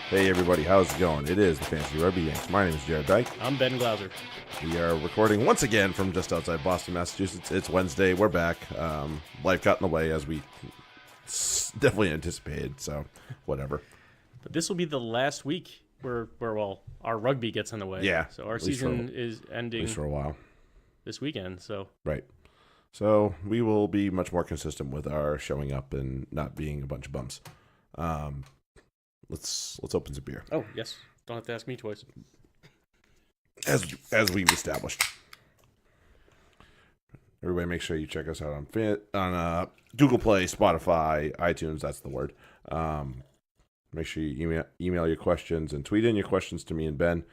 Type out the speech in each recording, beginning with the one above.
Hey everybody, how's it going? It is the Fantasy Rugby Yanks. My name is Jared Dyke. I'm Ben Glauser. We are recording once again from just outside Boston, Massachusetts. It's Wednesday. We're back. Life got in the way as we definitely anticipated, so whatever. But this will be the last week where our rugby gets in the way. Yeah. So our season is ending at least for a while this weekend. So right. So we will be much more consistent with our showing up and not being a bunch of bums. Let's open some beer. Oh yes, don't have to ask me twice. As we've established. Everybody, make sure you check us out on Google Play, Spotify, iTunes. That's the word. Make sure you email your questions and tweet in your questions to me and Ben.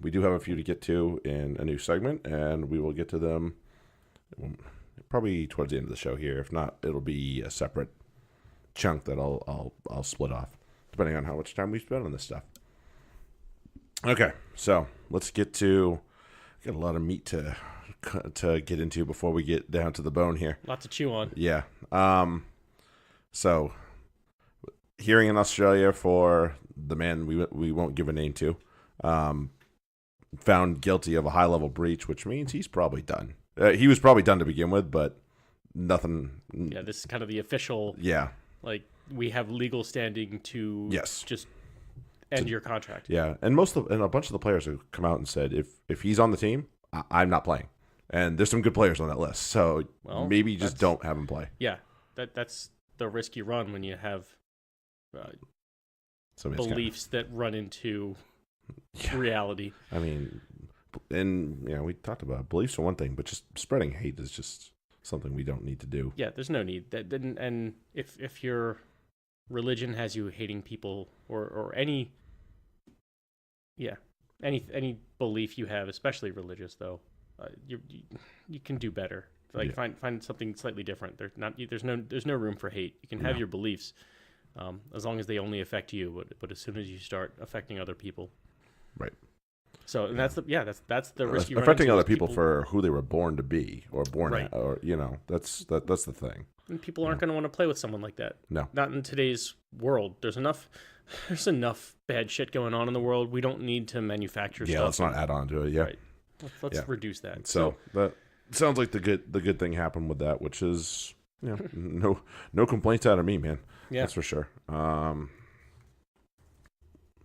We do have a few to get to in a new segment, and we will get to them probably towards the end of the show here. If not, it'll be a separate chunk that I'll split off, depending on how much time we spend on this stuff. Okay, so let's get a lot of meat to get into before we get down to the bone here. Lot to chew on. Yeah. So hearing in Australia for the man we won't give a name to, found guilty of a high-level breach, which means he's probably done. He was probably done to begin with, but nothing. Yeah, this is kind of the official. Yeah. Like, we have legal standing to just end your contract. Yeah, and a bunch of the players have come out and said if he's on the team, I'm not playing. And there's some good players on that list, so maybe just don't have him play. Yeah, that's the risk you run when you have beliefs that run into reality. I mean, and we talked about beliefs are one thing, but just spreading hate is just something we don't need to do. Yeah, there's no need. And if your religion has you hating people or any belief you have, especially religious though, you can do better. Like find something slightly different. There's no room for hate. You can have your beliefs, as long as they only affect you. But as soon as you start affecting other people, right. So and that's the risk you run affecting into other people for who they were born to be or born right. at, or that's the thing. And people aren't going to want to play with someone like that. No, not in today's world. There's enough bad shit going on in the world. We don't need to manufacture stuff. Yeah, let's not add on to it. Yeah, right. Let's reduce that. So that sounds like the good thing happened with that, which is no complaints out of me, man. Yeah, that's for sure.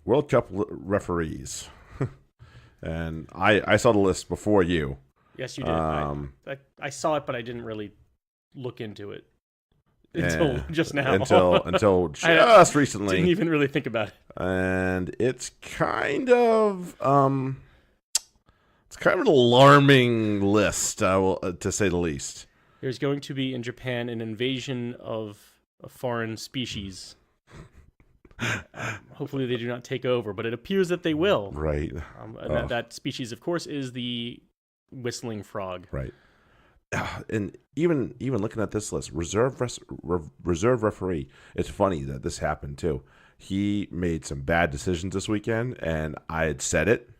World Cup referees, and I saw the list before you. Yes, you did. I saw it, but I didn't really look into it until just now. Until just recently. Didn't even really think about it. And it's kind of an alarming list, to say the least. There's going to be in Japan an invasion of a foreign species. Hopefully they do not take over, but it appears that they will. Right. And that species, of course, is the whistling frog. Right. And even looking at this list, reserve referee. It's funny that this happened too. He made some bad decisions this weekend, and I had said it,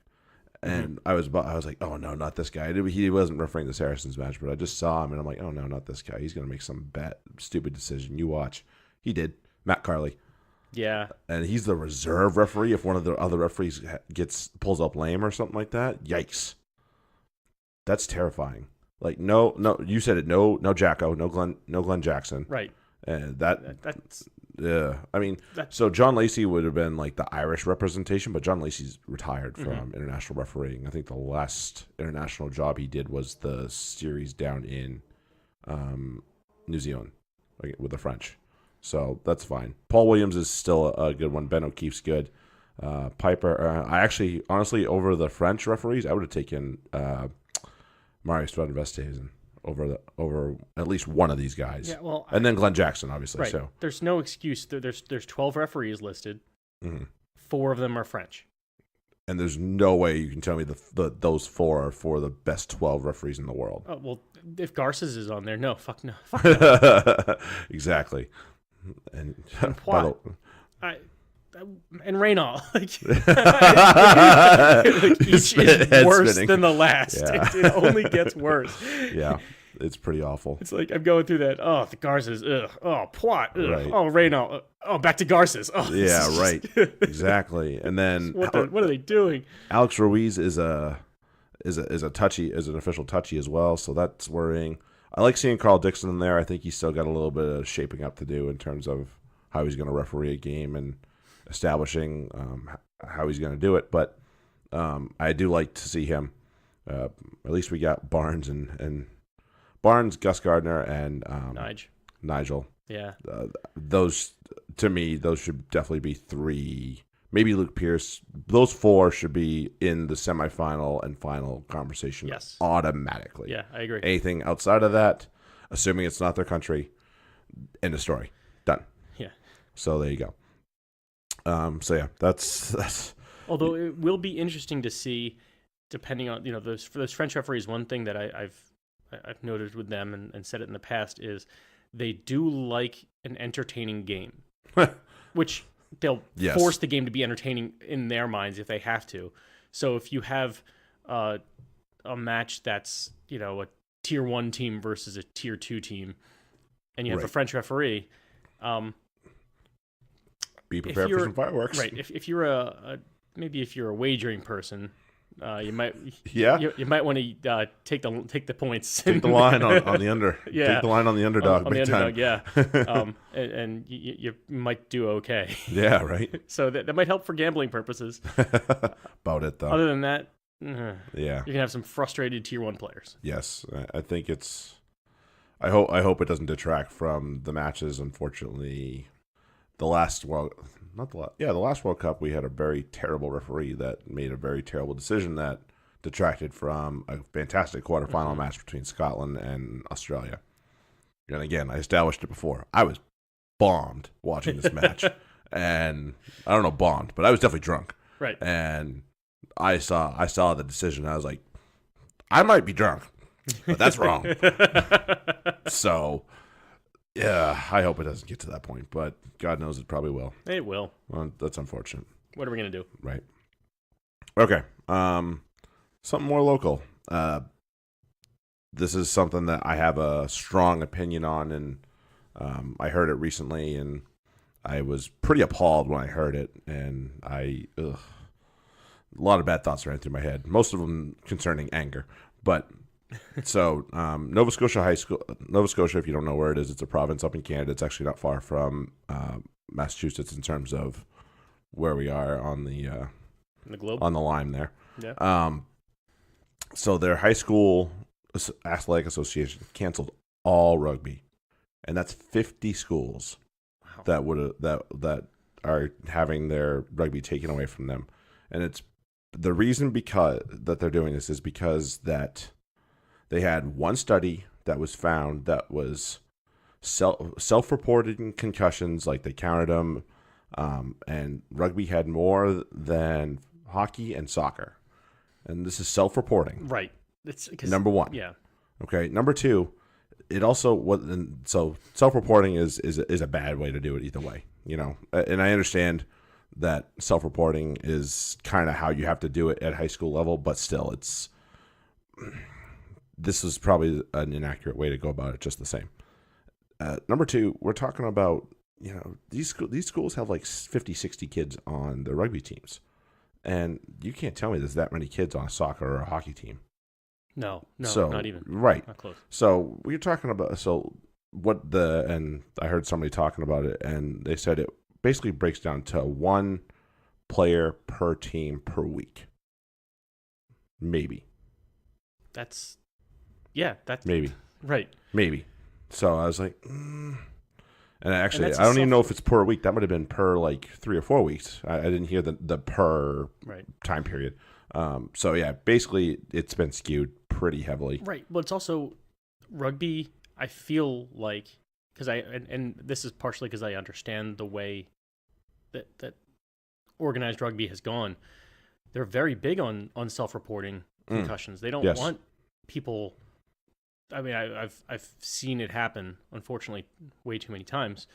and I was like, oh no, not this guy. He wasn't refereeing the Saracens match, but I just saw him, and I'm like, oh no, not this guy. He's gonna make some bad, stupid decision. You watch. He did. Matt Carley. Yeah. And he's the reserve referee. If one of the other referees pulls up lame or something like that, yikes. That's terrifying. Like no, you said it. No Jacko, no Glenn Jackson. Right. And that's I mean, so John Lacey would have been like the Irish representation, but John Lacey's retired from international refereeing. I think the last international job he did was the series down in New Zealand with the French. So that's fine. Paul Williams is still a good one. Ben O'Keefe's good. Piper. I actually, honestly, over the French referees, I would have taken Marius van Vesthuizen over at least one of these guys. Yeah, well, and then Glenn Jackson, obviously. Right. So there's no excuse. There's 12 referees listed. 4 of them are French. And there's no way you can tell me those 4 are 4 of the best 12 referees in the world. Oh, well, if Garces is on there, no. Fuck no. Exactly. And and Reynal, each is worse than the last. Yeah. It only gets worse. Yeah. It's pretty awful. It's like I'm going through that. Oh, the Garces. Ugh. Oh, Plot. Ugh. Right. Oh, Reynaud. Oh, back to Garces. Oh, Yeah, right. Exactly. And then what are they doing? Alex Ruiz is an official touchy as well, so that's worrying. I like seeing Carl Dixon in there. I think he's still got a little bit of shaping up to do in terms of how he's going to referee a game and establishing how he's going to do it. But I do like to see him. At least we got Barnes and Barnes, Gus Gardner, and Nigel. Yeah. Those, to me, those should definitely be 3. Maybe Luke Pierce. Those 4 should be in the semifinal and final conversation automatically. Yeah, I agree. Anything outside of that, assuming it's not their country, end of story. Done. Yeah. So there you go. So yeah, that's. Although it will be interesting to see, depending on those French referees. One thing that I've noted with them and said it in the past is they do like an entertaining game, which they'll force the game to be entertaining in their minds if they have to. So if you have a match that's a tier 1 team versus a tier 2 team, and you have a French referee, be prepared for some fireworks. Right. If you're maybe if you're a wagering person, you might you might want to take the points. Take the line on the under. Yeah. Take the line on the underdog. On the underdog, time. Yeah. and you might do okay. Yeah, right. So that might help for gambling purposes. About it though. Other than that, yeah, you're gonna have some frustrated tier 1 players. Yes, I think it's. I hope it doesn't detract from the matches. Unfortunately, the last World Cup, we had a very terrible referee that made a very terrible decision that detracted from a fantastic quarterfinal match between Scotland and Australia. And again, I established it before. I was bombed watching this match, and I don't know bombed, but I was definitely drunk. Right. And I saw the decision. I was like, I might be drunk, but that's wrong. So. Yeah, I hope it doesn't get to that point, but God knows it probably will. It will. Well, that's unfortunate. What are we going to do? Right. Okay. Something more local. This is something that I have a strong opinion on, and I heard it recently, and I was pretty appalled when I heard it, and a lot of bad thoughts ran through my head, most of them concerning anger, but... So, Nova Scotia High School, Nova Scotia, if you don't know where it is, it's a province up in Canada. It's actually not far from Massachusetts in terms of where we are on the globe, on the line there. Yeah. So their high school athletic association canceled all rugby, and that's 50 schools that are having their rugby taken away from them, and it's the reason that they're doing this is because that. They had one study that was found that was self-reported concussions, like they counted them, and rugby had more than hockey and soccer. And this is self-reporting. Right. It's number 1. Yeah. Okay. Number 2, it also wasn't. So self-reporting is a bad way to do it either way. And I understand that self-reporting is kind of how you have to do it at high school level, but still, this is probably an inaccurate way to go about it just the same. Number 2, we're talking about, these schools have like 50, 60 kids on their rugby teams. And you can't tell me there's that many kids on a soccer or a hockey team. No, not even. Right. Not close. So we're talking about, and I heard somebody talking about it, and they said it basically breaks down to 1 player per team per week. Maybe. That's maybe right. Maybe. So I was like, and actually, I don't even know if it's per week. That might have been per like 3 or 4 weeks. I didn't hear the per time period. So yeah, basically, it's been skewed pretty heavily. Right. But it's also rugby. I feel like because and this is partially because I understand the way that organized rugby has gone. They're very big on self-reporting concussions. They don't want people. I mean, I've seen it happen, unfortunately, way too many times.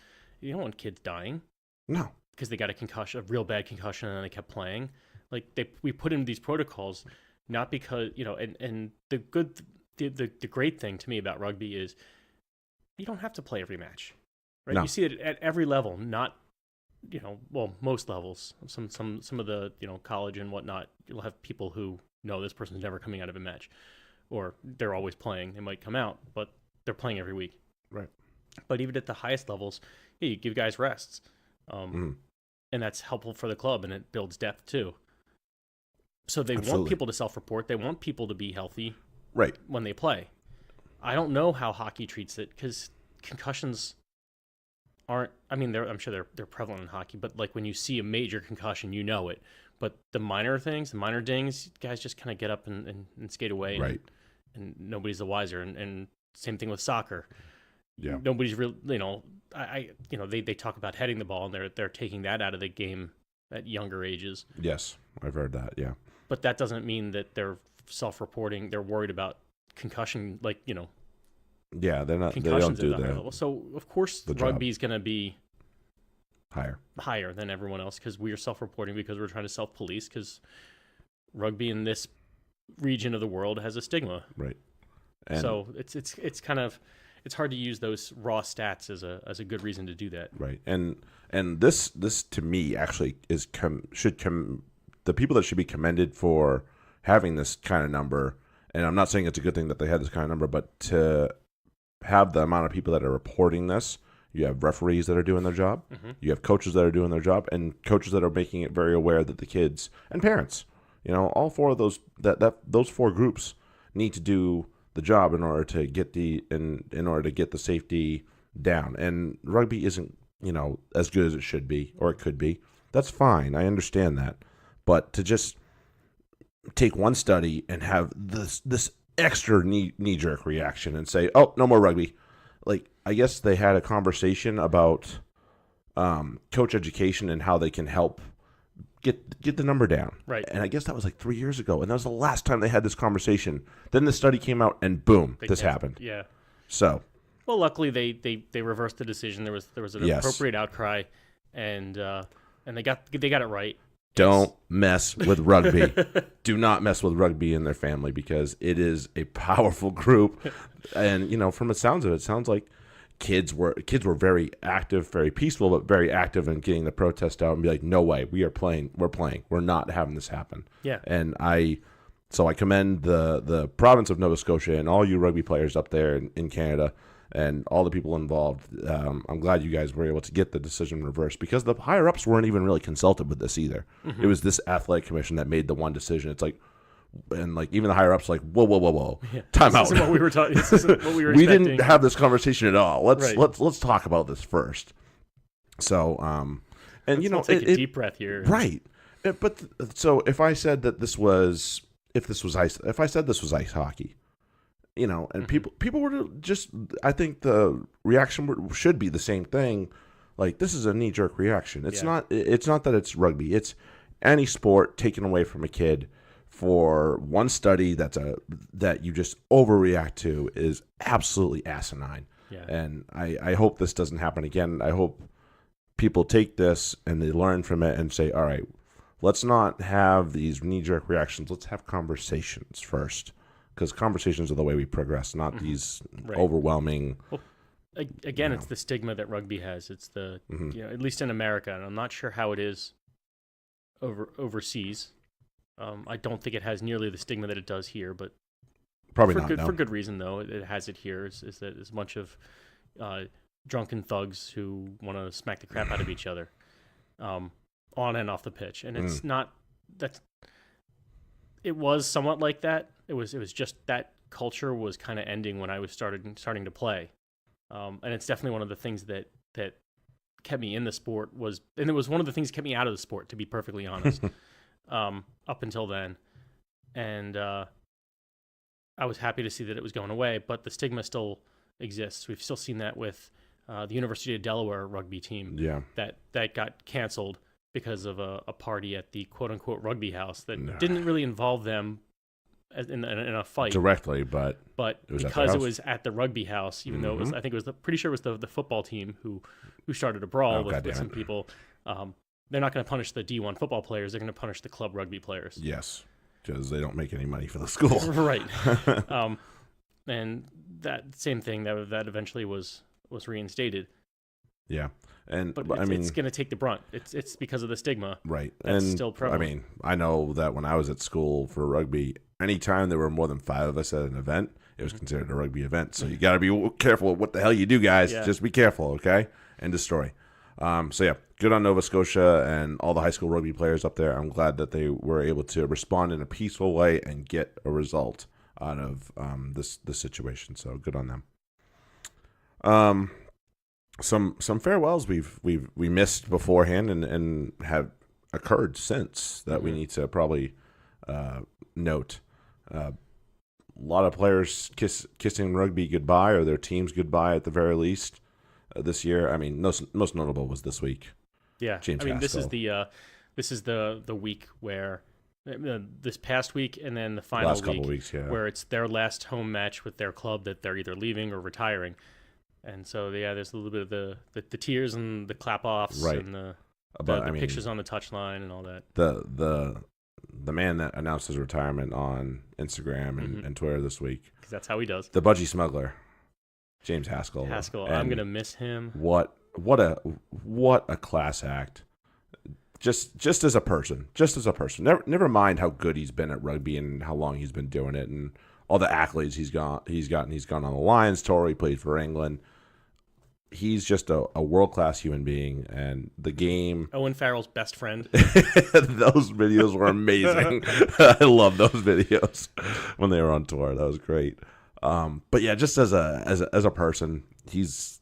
You don't want kids dying. No. Because they got a real bad concussion, and they kept playing. Like we put in these protocols, not because and the good the great thing to me about rugby is you don't have to play every match, right? No. You see it at every level, not most levels. Some of the college and whatnot, you'll have people who know this person's never coming out of a match, or they're always playing. They might come out, but they're playing every week. Right. But even at the highest levels, you give guys rests, and that's helpful for the club, and it builds depth too. So they want people to self-report. They want people to be healthy, right, when they play. I don't know how hockey treats it because concussions aren't. I mean, I'm sure they're prevalent in hockey, but like when you see a major concussion, you know it. But the minor things, the minor dings, guys just kind of get up and skate away, right? And nobody's the wiser. And same thing with soccer. Yeah, nobody's really. They talk about heading the ball, and they're taking that out of the game at younger ages. Yes, I've heard that. Yeah, but that doesn't mean that they're self-reporting. They're worried about concussion, yeah, they're not. They don't do that. So of course, rugby is going to be higher than everyone else because we are self-reporting because we're trying to self-police because rugby in this region of the world has a stigma. Right. And so it's kind of it's hard to use those raw stats as a good reason to do that. Right. And this to me actually the people that should be commended for having this kind of number. And I'm not saying it's a good thing that they had this kind of number, but to have the amount of people that are reporting this, you have referees that are doing their job, you have coaches that are doing their job, and coaches that are making it very aware that the kids and parents, all four of those those four groups need to do the job in order to get the safety down. And rugby isn't as good as it should be or it could be. That's fine. I understand that, but to just take one study and have this extra knee-jerk reaction and say, oh, no more rugby. Like, I guess they had a conversation about coach education and how they can help get the number down. Right. And I guess that was like 3 years ago, and that was the last time they had this conversation. Then the study came out, and boom, this happened. Yeah. So. Well, luckily they reversed the decision. There was an appropriate outcry, and they got it right. Don't mess with rugby. Do not mess with rugby in their family because it is a powerful group. And, from the sounds of it, it sounds like kids were very active, very peaceful, but very active in getting the protest out and be like, no way, we're playing. We're not having this happen. Yeah. And I commend the province of Nova Scotia and all you rugby players up there in Canada and all the people involved. I'm glad you guys were able to get the decision reversed because the higher-ups weren't even really consulted with this either. It was this athletic commission that made the one decision. It's like, and like even the higher-ups like, whoa, yeah. time out. This isn't what we were talking. This isn't what we were We expecting. didn't have this conversation at all. Let's talk about this first. So, Let's take a deep breath here. Right. So if I said that this was ice hockey, and people were just, I think the reaction should be the same thing. Like, this is a knee-jerk reaction. It's not that it's rugby. It's any sport taken away from a kid for one study that you just overreact to is absolutely asinine. Yeah. And I hope this doesn't happen again. I hope people take this and they learn from it and say, all right, let's not have these knee-jerk reactions. Let's have conversations first. Because conversations are the way we progress, not these overwhelming. Well, again, it's the stigma that rugby has. It's the at least in America, and I'm not sure how it is overseas. I don't think it has nearly the stigma that it does here, but probably for good reason though. It has it here. Is that it's a bunch of drunken thugs who want to smack the crap out of each other, on and off the pitch, and it's not that. It was somewhat like that. It was just that culture was kind of ending when I was starting to play, and it's definitely one of the things that kept me in the sport and it was one of the things that kept me out of the sport, to be perfectly honest, up until then, and I was happy to see that it was going away, but the stigma still exists. We've still seen that with the University of Delaware rugby team, that got canceled because of a party at the quote-unquote rugby house that didn't really involve them in a fight directly, but because it was at the rugby house, even though it was, I think it was pretty sure it was the football team who started a brawl with some people. They're not going to punish the D1 football players. They're going to punish the club rugby players. Yes, because they don't make any money for the school. Right. and that same thing that eventually was reinstated. Yeah. And But I mean, it's going to take the brunt. It's because of the stigma. right. That's And still prevalent. I mean, I know that when I was at school for rugby, anytime there were more than 5 of us at an event, it was considered a rugby event. So you got to be careful what the hell you do, guys. Yeah. Just be careful, okay? End of story. So yeah, good on Nova Scotia and all the high school rugby players up there. I'm glad that they were able to respond in a peaceful way and get a result out of this situation. So good on them. Some farewells we missed beforehand and have occurred since that we need to probably note. A lot of players kissing rugby goodbye, or their teams goodbye at the very least this year. I mean, most notable was this week. Yeah, James I mean, Haskell. this is the week where this past week and then the final Last couple weeks, yeah. where it's their last home match with their club that they're either leaving or retiring. And so, yeah, there's a little bit of the tears and the clap-offs Right. and the But pictures on the touchline and all that. The man that announced his retirement on Instagram and Twitter this week, Because that's how he does. the budgie smuggler, James Haskell. Haskell, And I'm going to miss him. What a class act. Just as a person. Never mind how good he's been at rugby and how long he's been doing it and all the accolades he's gotten. He's gone on the Lions tour. He played for England. He's just a world-class human being, and the game... Owen Farrell's best friend. Those videos were amazing. I love those videos when they were on tour. That was great. But yeah, just as a person, he's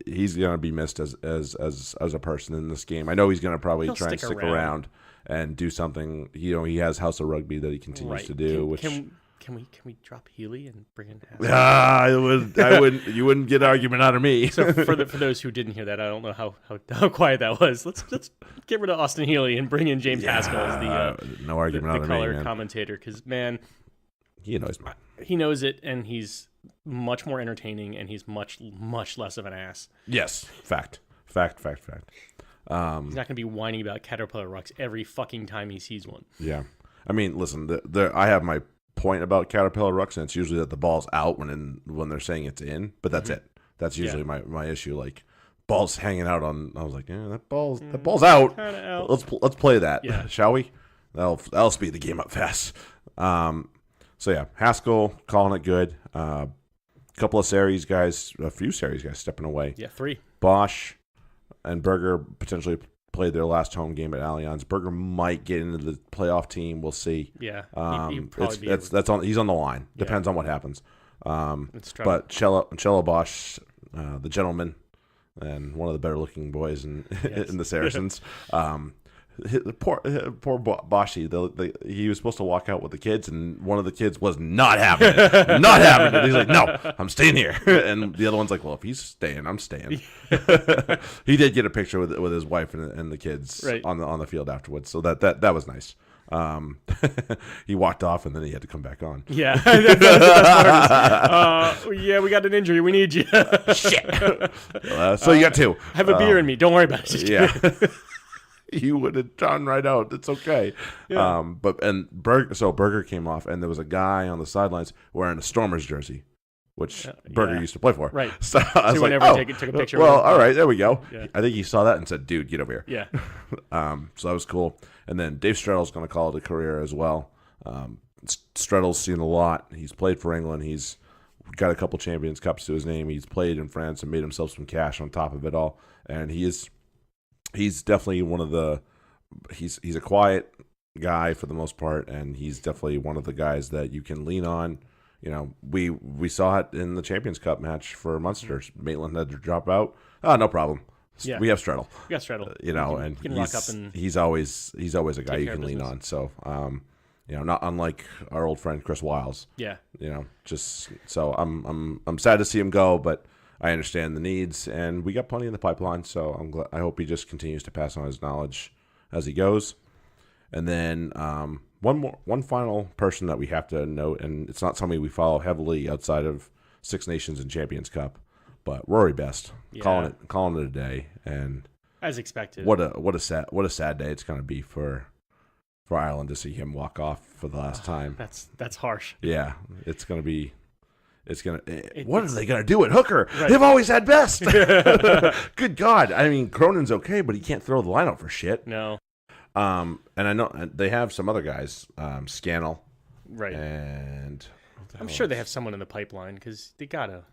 gonna be missed as a person in this game. I know he's gonna probably try and stick around and do something. He has House of Rugby that he continues to do. Can we drop Healy and bring in Haskell? You wouldn't get argument out of me. So for those who didn't hear that, I don't know how quiet that was. Let's get rid of Austin Healy and bring in James Haskell as no argument out of me, color man. commentator, because man, He knows me. he knows it, and he's much more entertaining, and he's much less of an ass. Yes, fact. He's not going to be whining about caterpillar rucks every fucking time he sees one. Yeah, I mean, listen, I have my point about caterpillar rucks, and it's usually that the ball's out when they're saying it's in, but that's it. That's usually my issue. Like ball's hanging out on. I was like, yeah, that ball's out. Kinda out. Let's play that, Yeah. shall we? That'll speed the game up fast. So yeah, Haskell calling it good. A few series guys stepping away. Yeah, 3. Bosch and Berger potentially played their last home game at Allianz. Berger might get into the playoff team. We'll see. Yeah, That's on. He's on the line. Yeah. Depends on what happens. But Cello Bosch, the gentleman, and one of the better looking boys in the Saracens. Poor Boschy. He was supposed to walk out with the kids, and one of the kids was not having it. Not having it. He's like, "No, I'm staying here." And the other one's like, "Well, if he's staying, I'm staying." He did get a picture with his wife and the kids on the field afterwards, so that was nice. He walked off, and then he had to come back on. Yeah, that's the best part is, yeah, we got an injury. We need you. Shit. So you got 2. I have a beer in me. Don't worry about it. Yeah. You would have gone right out. It's okay. Yeah. Berger came off, and there was a guy on the sidelines wearing a Stormers jersey, which Berger used to play for. Right. So I was like, took a picture. Well, with him. all right, there we go. Yeah. I think he saw that and said, "Dude, get over here." Yeah. So that was cool. And then Dave Streddle's going to call it a career as well. Streddle's seen a lot. He's played for England. He's got a couple Champions Cups to his name. He's played in France and made himself some cash on top of it all. And he's definitely one of the he's a quiet guy for the most part, and he's definitely one of the guys that you can lean on. You know, we saw it in the Champions Cup match for Munster. Maitland had to drop out. No problem. Yeah. We have Streddle. We got Streddle. And can rock up and he's always a guy you can lean business. on. So, not unlike our old friend Chris Wiles. Yeah. Just so I'm sad to see him go, but I understand the needs, and we got plenty in the pipeline. So I hope he just continues to pass on his knowledge as he goes. And then one final person that we have to note, and it's not somebody we follow heavily outside of Six Nations and Champions Cup, but Rory Best calling it a day, and as expected. What a sad day it's going to be for Ireland to see him walk off for the last time. That's harsh. Yeah, it's going to be it's gonna. What are they gonna do at hooker? Right. They've always had best. Good God! I mean, Cronin's okay, but he can't throw the line out for shit. No. And I know they have some other guys, Scannell, Right. and I'm sure they have someone in the pipeline because they gotta.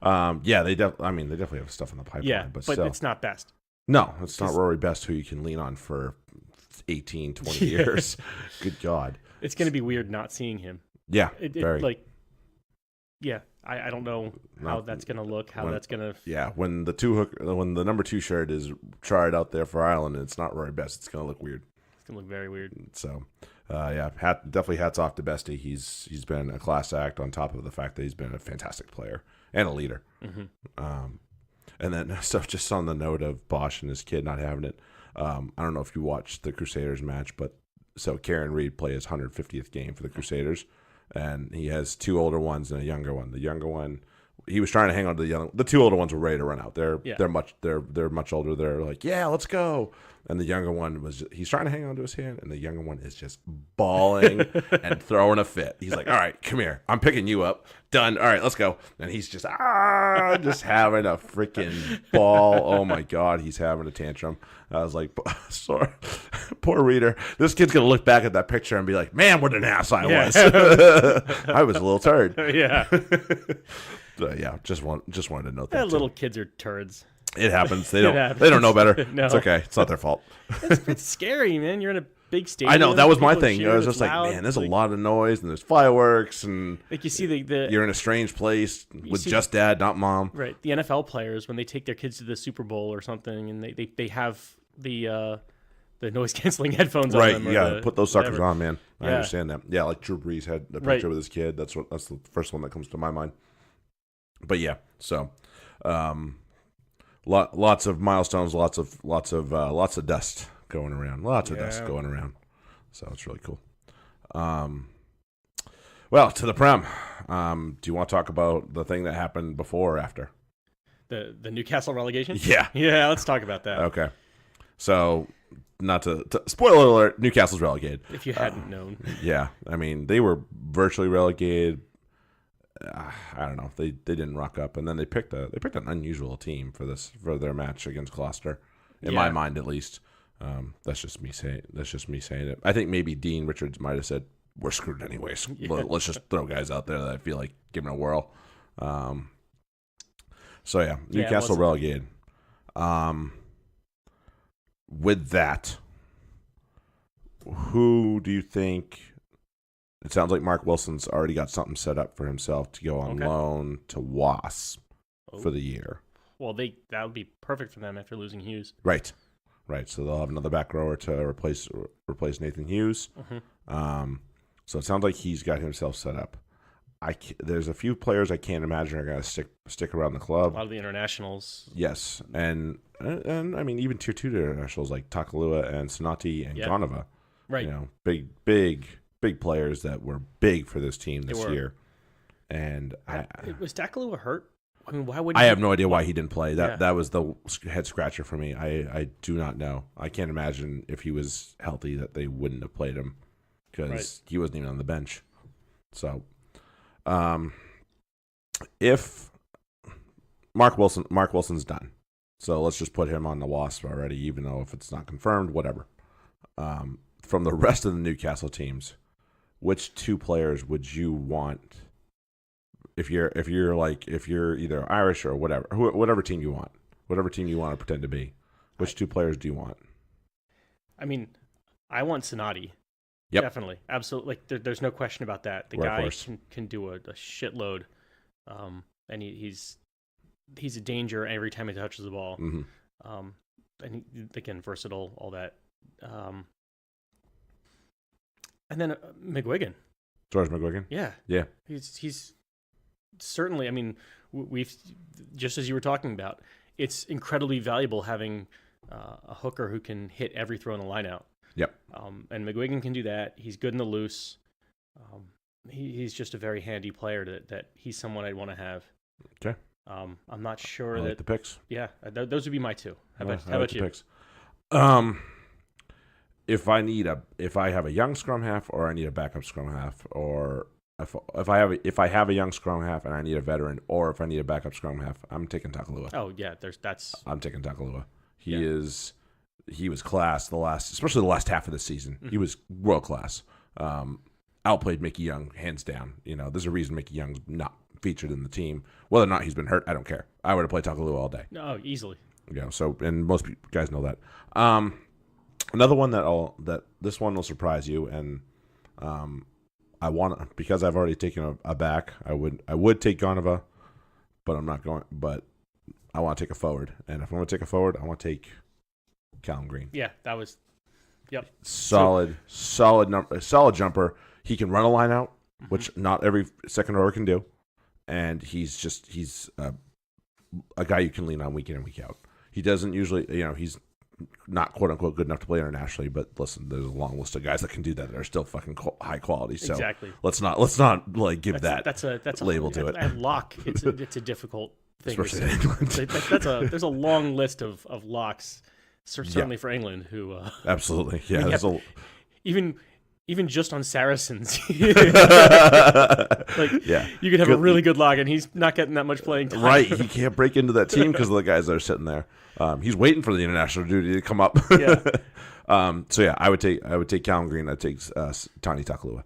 yeah, they definitely have stuff in the pipeline. Yeah, but but still. it's not best. No, it's not Rory Best, who you can lean on for 18, 20 years. Good God. It's going to be weird not seeing him. Yeah, very. Yeah, I don't know how that's going to look, that's going to... Yeah, when the number 2 shirt is tried out there for Ireland and it's not Rory Best, it's going to look weird. It's going to look very weird. So, yeah, definitely hats off to Bestie. He's been a class act on top of the fact that he's been a fantastic player and a leader. Mm-hmm. And then, so just on the note of Bosch and his kid not having it, I don't know if you watched the Crusaders match, but so Kieran Reid played his 150th game for the Crusaders, and he has 2 older ones and a younger one. The younger one, he was trying to hang on to the young. The 2 older ones were ready to run out. They're much older. They're like, yeah, let's go. And the younger one he's trying to hang on to his hand, and the younger one is just bawling and throwing a fit. He's like, all right, come here. I'm picking you up. Done. All right, let's go. And he's just having a freaking ball. Oh, my God, he's having a tantrum. I was like, sorry, poor reader. This kid's going to look back at that picture and be like, man, what an ass I was. I was a little turd. Yeah. Yeah, just wanted to note Yeah, that. little kids are turds. It happens. They don't know better. No. It's okay. It's not their fault. It's scary, man. You're in a big stadium. I know, that was my people thing. cheer, I was it's just loud. like, man, there's a lot of noise and there's fireworks and Like you see the you're in a strange place with see- just dad, not mom. right, the NFL players when they take their kids to the Super Bowl or something, and they have the noise canceling headphones on Right, them. you gotta put those suckers on, man. I Yeah. understand that. Yeah, like Drew Brees had a picture with his kid. That's the first one that comes to my mind. But yeah, so lots of milestones, lots of dust going around. Lots of dust going around. So it's really cool. Well, to the Prem. Do you want to talk about the thing that happened before or after? The Newcastle relegation? Yeah. Yeah, let's talk about that. Okay. So, not to spoiler alert, Newcastle's relegated. If you hadn't known. Yeah. I mean, they were virtually relegated. I don't know. They didn't rock up, and then they picked an unusual team for their match against Gloucester, in my mind at least. That's just me saying it. I think maybe Dean Richards might have said, "We're screwed anyways. Let's just throw guys out there that I feel like giving a whirl." So yeah, Newcastle relegated. With that, who do you think? It sounds like Mark Wilson's already got something set up for himself to go on loan to Wasp for the year. Well, that would be perfect for them after losing Hughes. Right. So they'll have another back rower to replace Nathan Hughes. Mm-hmm. So it sounds like he's got himself set up. There's a few players I can't imagine are going to stick around the club. A lot of the internationals. Yes, and I mean even tier 2 internationals like Takalua and Sonati and Gonova. Right. You know, big players that were big for this team this year. And was Takalua hurt? I mean, why would I have no idea why he didn't play. That was the head scratcher for me. I do not know. I can't imagine if he was healthy that they wouldn't have played him because he wasn't even on the bench. So, if Mark Wilson's done, so let's just put him on the Wasp already, even though if it's not confirmed, whatever. From the rest of the Newcastle teams, which 2 players would you want? If you're either Irish or whatever team you want to pretend to be, which 2 players do you want? I mean, I want Sonati. Yep. Definitely, absolutely. Like there's no question about that. The guy can do a shitload, and he's a danger every time he touches the ball. Mm-hmm. And again, versatile, all that. And then McGuigan. George McGuigan. Yeah. He's certainly. I mean, we've just as you were talking about, it's incredibly valuable having a hooker who can hit every throw in the line out. Yep. And McGuigan can do that. He's good in the loose. He's just a very handy player that he's someone I'd want to have. Okay. I'm not sure the picks. Yeah, those would be my 2. How about you? Picks. If I have a young scrum half or I need a backup scrum half or if I have a young scrum half and I need a veteran, or if I need a backup scrum half, I'm taking Takalua. Oh yeah, I'm taking Takalua. He was class especially the last half of the season. Mm-hmm. He was world class. Outplayed Mickey Young hands down. There's a reason Mickey Young's not featured in the team. Whether or not he's been hurt, I don't care. I would have played Takalua all day. No, easily. So and most guys know that. Another one that this one will surprise you, and I want, because I've already taken a back. I would take Gonova, but I'm not going. But I want to take a forward, and if I want to take a forward, I want to take Callum Green. Yeah, that was. Yep. Solid jumper. He can run a line out, mm-hmm. which not every second rower can do, and he's a guy you can lean on week in and week out. He doesn't usually, he's not quote unquote good enough to play internationally, but listen, there's a long list of guys that can do that are still fucking high quality. So exactly. Let's not like give that's a label to it. And lock, it's a difficult thing. Especially in England. There's a long list of locks, certainly for England, who absolutely, yeah. Even just on Saracens, you could have a really good lock, and he's not getting that much playing time. Right, he can't break into that team because of the guys that are sitting there. He's waiting for the international duty to come up. Yeah. So yeah, I would take Callum Green. I'd take Tani Takalua,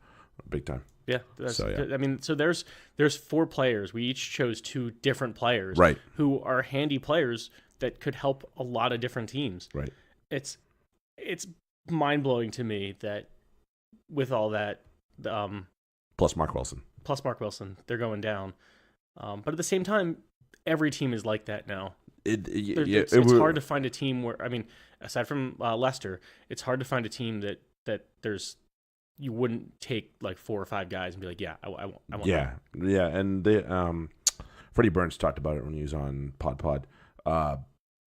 big time. Yeah. I mean, so there's 4 players. We each chose 2 different players, right, who are handy players that could help a lot of different teams. Right. It's mind blowing to me that with all that, plus Mark Wilson, they're going down. But at the same time, every team is like that now. It's hard to find a team where, I mean, aside from Leicester, it's hard to find a team that you wouldn't take like 4 or 5 guys and be like, yeah, I want. Yeah, them. Yeah, and they, Freddie Burns talked about it when he was on Pod.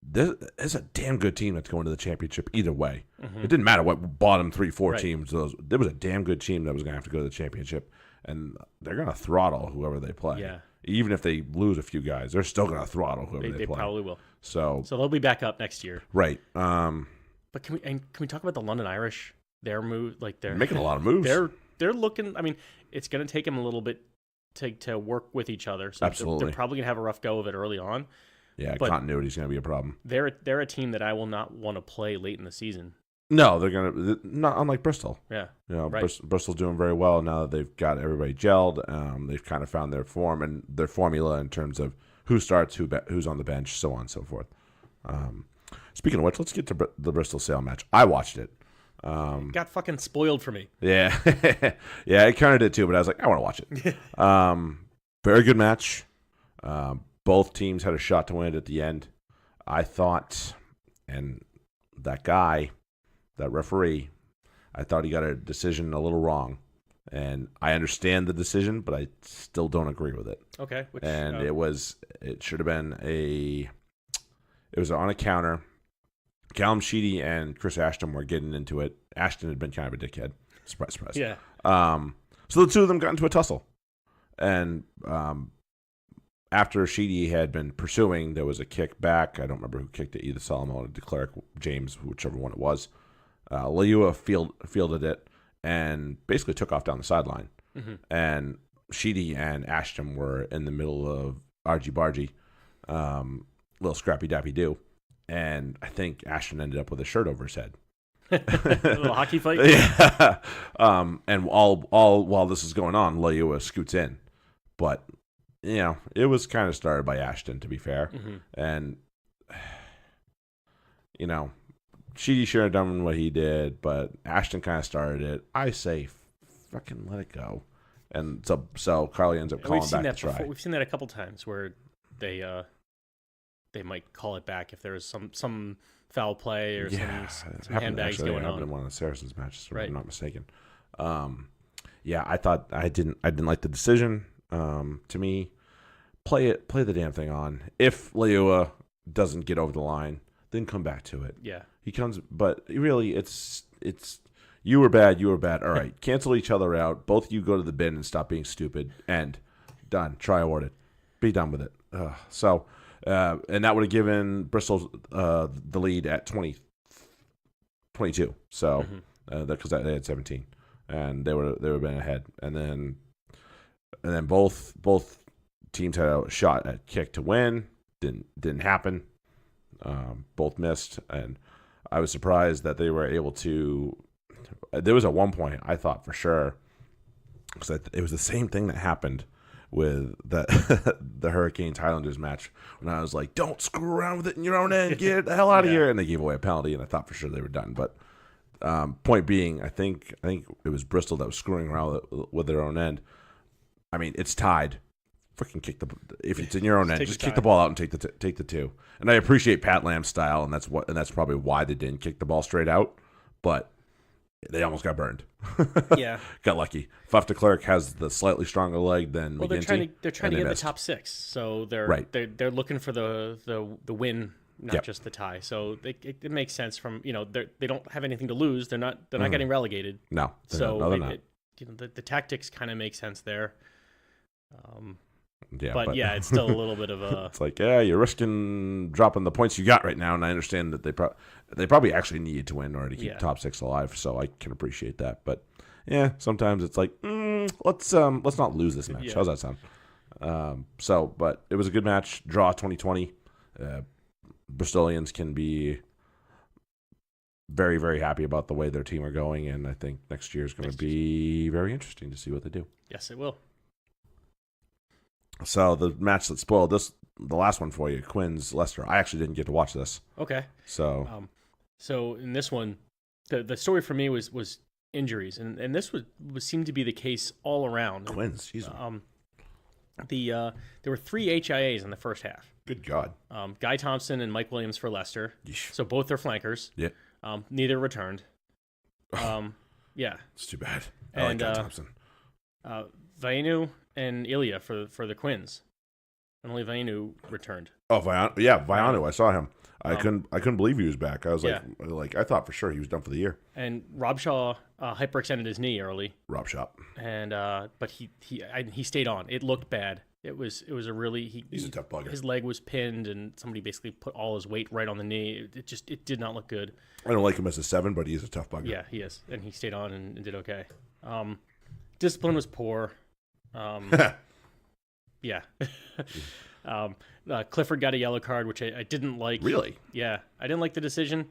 There's a damn good team that's going to the championship either way. Mm-hmm. It didn't matter what bottom 3-4 teams. There was a damn good team that was going to have to go to the championship, and they're going to throttle whoever they play. Yeah. Even if they lose a few guys, they're still going to throttle whoever they play. They probably will. So they'll be back up next year. Right. But can we talk about the London Irish? Their move, like they're making a lot of moves. They're looking. I mean, it's going to take them a little bit to work with each other. So absolutely. They're probably going to have a rough go of it early on. Yeah, continuity is going to be a problem. They're a team that I will not want to play late in the season. No, they're going to not unlike Bristol. Yeah, right. Bristol's doing very well now that they've got everybody gelled. They've kind of found their form and their formula in terms of who starts, who's on the bench, so on and so forth. Speaking of which, let's get to the Bristol Sale match. I watched it. Got fucking spoiled for me. Yeah, yeah, I kind of did too, but I was like, I want to watch it. Very good match. Both teams had a shot to win it at the end. I thought, and that referee, I thought he got a decision a little wrong. And I understand the decision, but I still don't agree with it. Okay. It should have been it was on a counter. Callum Sheedy and Chris Ashton were getting into it. Ashton had been kind of a dickhead. Surprise, surprise. Yeah. So the two of them got into a tussle. And after Sheedy had been pursuing, there was a kick back. I don't remember who kicked it, either Solomon or DeClerc, James, whichever one it was. Leua fielded it and basically took off down the sideline. Mm-hmm. And Sheedy and Ashton were in the middle of argy-bargy, little scrappy-dappy-do. And I think Ashton ended up with a shirt over his head. A little hockey fight? Yeah. And all while this is going on, Leua scoots in. But, it was kind of started by Ashton, to be fair. Mm-hmm. And, Sheedy should have done what he did, but Ashton kind of started it. I say, fucking let it go. And so Carly ends up calling back to try. We've seen that a couple times where they might call it back if there was some foul play or some handbags going on. In one of the Saracens matches, if I'm not mistaken. I thought I didn't like the decision. To me, play the damn thing on. If Leua doesn't get over the line, then come back to it. Yeah, he comes, but really, it's you were bad. All right, cancel each other out. Both of you go to the bin and stop being stupid. End. Done. Try awarded. Be done with it. And that would have given Bristol the lead at 22. So because they had 17, and they would have been ahead. And then and then both teams had a shot at kick to win. Didn't happen. Both missed, and I was surprised that they were able to. There was at one point I thought for sure, because it was the same thing that happened with the Hurricanes Highlanders match when I was like, "Don't screw around with it in your own end, get the hell out of here!" And they gave away a penalty, and I thought for sure they were done. But point being, I think it was Bristol that was screwing around with their own end. I mean, it's tied. Freaking kick if it's in your own end, just kick the ball out and take the two. And I appreciate Pat Lamb's style, and that's probably why they didn't kick the ball straight out. But they almost got burned. Yeah, got lucky. Faf de Klerk has the slightly stronger leg than McGinty. They're trying to get the top 6, so they're looking for the win, not just the tie. So it makes sense from they don't have anything to lose. They're not getting relegated. No, so they're not. The tactics kind of make sense there. Yeah, but yeah, it's still a little bit of a. It's like, yeah, you're risking dropping the points you got right now, and I understand that they probably actually need to win or to keep top 6 alive. So I can appreciate that. But yeah, sometimes it's like, let's not lose this match. Yeah. How's that sound? But it was a good match. Draw 2020. Bristolians can be very, very happy about the way their team are going, and I think next year is going to be very interesting to see what they do. Yes, it will. So the match that spoiled the last one for you, Quins Leicester. I actually didn't get to watch this. Okay. So, so in this one, the story for me was injuries, and this seemed to be the case all around. Quins, geez. There were 3 HIAs in the first half. Good God. Guy Thompson and Mike Williams for Leicester. Yeesh. So both their flankers. Yeah. Neither returned. Yeah. It's too bad. I like Guy Thompson. Vainu and Ilya for the Quins. And only Vainu returned. Oh, Vainu. I saw him. I couldn't believe he was back. I was like I thought for sure he was done for the year. And Rob Shaw hyperextended his knee early. Rob Shaw. And but he stayed on. It looked bad. It was a really he's a tough bugger. His leg was pinned, and somebody basically put all his weight right on the knee. It did not look good. I don't like him as a 7, but he's a tough bugger. Yeah, he is, and he stayed on and did okay. Discipline was poor. Yeah. Clifford got a yellow card, which I didn't like. Really? Yeah, I didn't like the decision.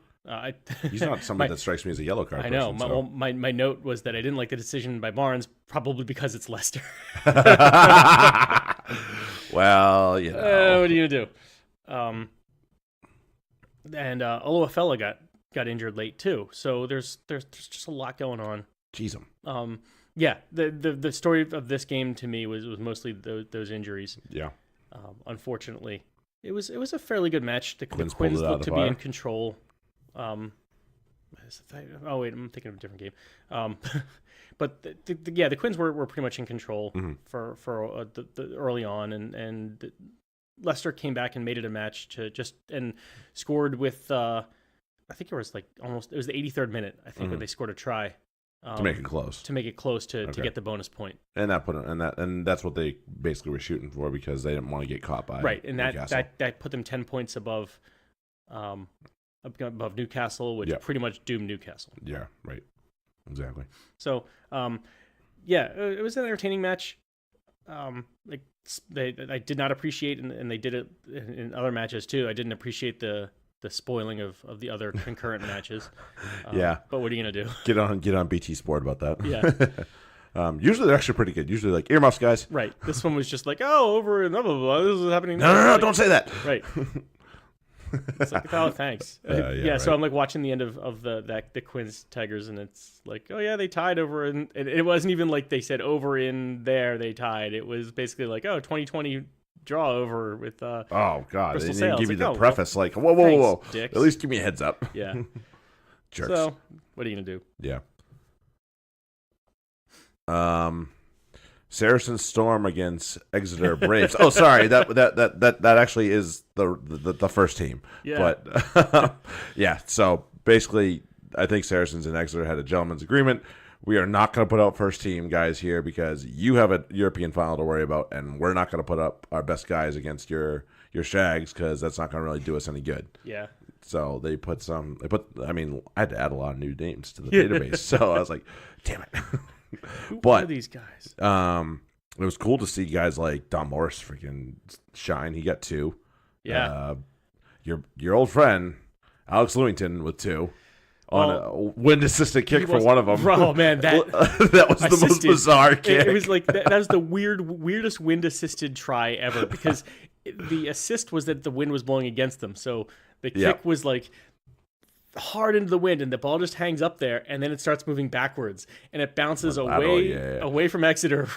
He's not somebody that strikes me as a yellow card. I know. My note was that I didn't like the decision by Barnes, probably because it's Leicester. Well, you know. What are you gonna do? And Oluwafela got injured late too. So there's just a lot going on. Jeez, yeah. The story of this game to me was mostly those injuries. Yeah. Unfortunately, it was a fairly good match. The Quins looked to be in control. Oh wait, I'm thinking of a different game. But the Quins were pretty much in control for the early on, and Leicester came back and made it a match and scored with I think it was the 83rd minute, I think, when they scored a try. To make it close. To get the bonus point. And that's what they basically were shooting for, because they didn't want to get caught by Newcastle. that put them 10 points above Newcastle, which pretty much doomed Newcastle. Yeah, right. Exactly. So, it was an entertaining match. I did not appreciate, and they did it in other matches too. I didn't appreciate the spoiling of the other concurrent matches. Yeah. But what are you gonna do? Get on BT Sport about that. Yeah. Usually they're actually pretty good. Usually like earmuffs, guys. Right. This one was just like, over and blah blah blah. This is happening. No, don't say that. Right. It's like, oh, thanks. Right. So I'm like watching the end of the Quins Tigers, and it's like, oh yeah, they tied over, and it wasn't even like they said over in there they tied. It was basically like, 2020 draw over with. Oh God, Bristol they didn't give you the preface. Well, like, whoa. Dicks. At least give me a heads up. Yeah. Jerks. So what are you gonna do? Yeah. Saracen Storm against Exeter Braves. Oh, sorry, that actually is the first team. Yeah. But yeah. So basically, I think Saracens and Exeter had a gentleman's agreement. We are not going to put out first team guys here because you have a European final to worry about, and we're not going to put up our best guys against your Shags because that's not going to really do us any good. Yeah. So I had to add a lot of new names to the database. So I was like, damn it. Who are these guys? it was cool to see guys like Don Morris freaking shine. He got 2. Yeah. Your old friend Alex Lewington with 2 on a wind assisted kick for one of them. Oh man, that that was the most bizarre kick. It was like that was the weirdest wind assisted try ever, because the assist was that the wind was blowing against them, so the kick was like hard into the wind, and the ball just hangs up there, and then it starts moving backwards, and it bounces away from Exeter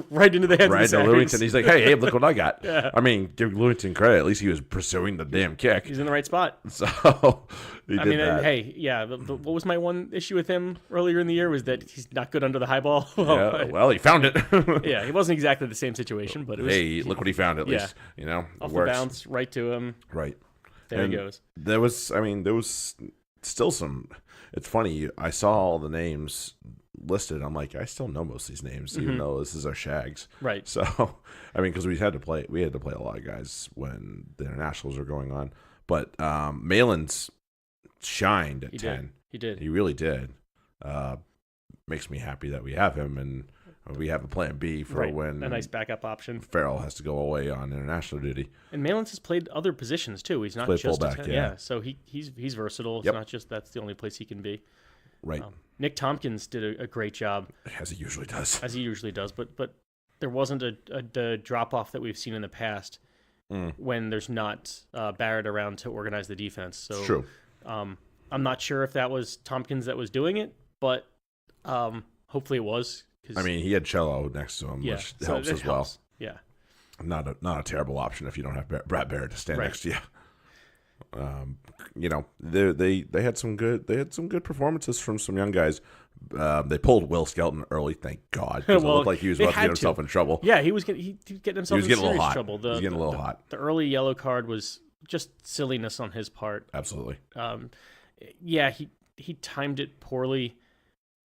right into the hands of the Saracens. Lewington. He's like, hey, look what I got. Yeah. I mean, give Lewington credit. At least he was pursuing the damn kick. He's in the right spot. So he did that. Hey, yeah. What was my one issue with him earlier in the year was that he's not good under the high ball. Well, he found it. Yeah, he wasn't exactly the same situation, but it was, look what he found at least. You know, off the bounce, right to him. Right. There he goes. There was still some. It's funny. I saw all the names listed. I'm like, I still know most of these names, even though this is our Shags. Right. So, I mean, because we had to play a lot of guys when the internationals were going on. But Malin's shined at 10. He did. He really did. Makes me happy that we have him, and we have a plan B for when a nice backup option. Farrell has to go away on international duty. And Malins has played other positions too. He's not just fullback, so he's versatile. It's not just that's the only place he can be. Right. Nick Tompkins did a great job, as he usually does. But there wasn't a drop off that we've seen in the past when there's not Barrett around to organize the defense. So it's true. I'm not sure if that was Tompkins that was doing it, but hopefully it was. I mean, he had Cello next to him, which helps as well. Yeah, not a terrible option if you don't have Brad Barrett to stand next to you. You know, they had some good performances from some young guys. They pulled Will Skelton early, thank God, because it looked like he was about to get himself in trouble. Yeah, he was getting himself in serious trouble. He was getting a little hot. The early yellow card was just silliness on his part. Absolutely. He timed it poorly,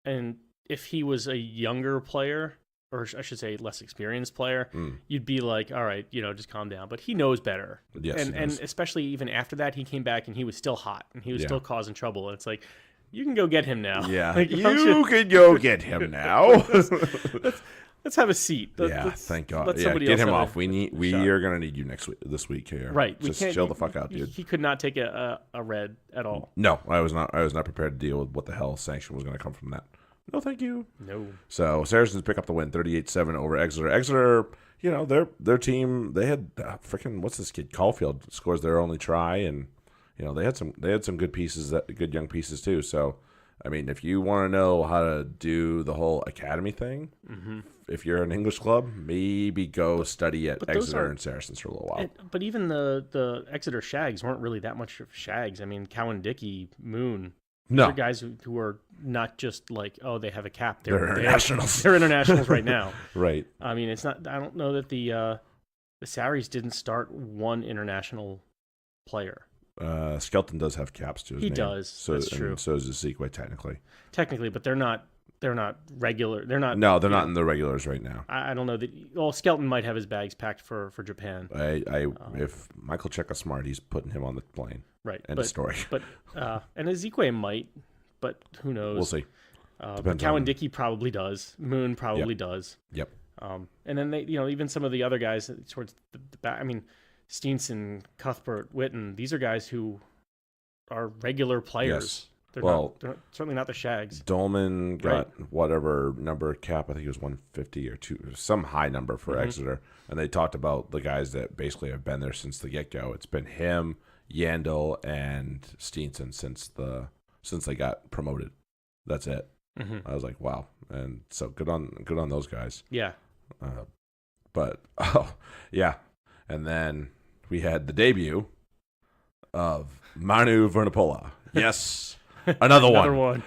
and if he was a younger player, or I should say less experienced player, you'd be like, all right, just calm down. But he knows better. Yes, and especially even after that, he came back and he was still hot and he was still causing trouble. And it's like, you can go get him now. Yeah, like, you can go get him now. Let's have a seat. Thank God. Get him off. We are gonna need you this week here. Right. Just chill the fuck out, dude. He could not take a red at all. No, I was not prepared to deal with what the hell sanction was gonna come from that. No, thank you. No. So Saracens pick up the win, 38-7 over Exeter. Exeter, their team, they had freaking what's this kid Caulfield scores their only try, and they had some good pieces, good young pieces too. So, I mean, if you want to know how to do the whole academy thing, if you're an English club, maybe go study at Exeter and Saracens for a little while. But even the Exeter Shags weren't really that much of Shags. I mean, Cowan Dickey, Moon. No. They're guys who are not just like, oh, they have a cap. They're internationals. They're internationals right now. Right. I mean, it's not. I don't know that the Saris didn't start one international player. Skelton does have caps to his name. He does. So that's true. So does Ezekiel technically. But they're not regular. They're not. No, they're not in the regulars right now. I don't know that. Well, Skelton might have his bags packed for Japan. If Michael Check is smart, he's putting him on the plane. Right. End of story. But and Ezekiel might, but who knows? We'll see. But Cowan Dickey probably does. Moon probably does. Yep. And then they, even some of the other guys towards the back. I mean, Steenson, Cuthbert, Witten. These are guys who are regular players. Yes. They're certainly not the Shags. Dolman got whatever number cap. I think it was 150 or some high number for Exeter. And they talked about the guys that basically have been there since the get-go. It's been him, Yandel, and Steenson since they got promoted. That's it. I was like, wow. And so good on those guys. Yeah. But and then we had the debut of Manu Vernapola. Yes. Another one.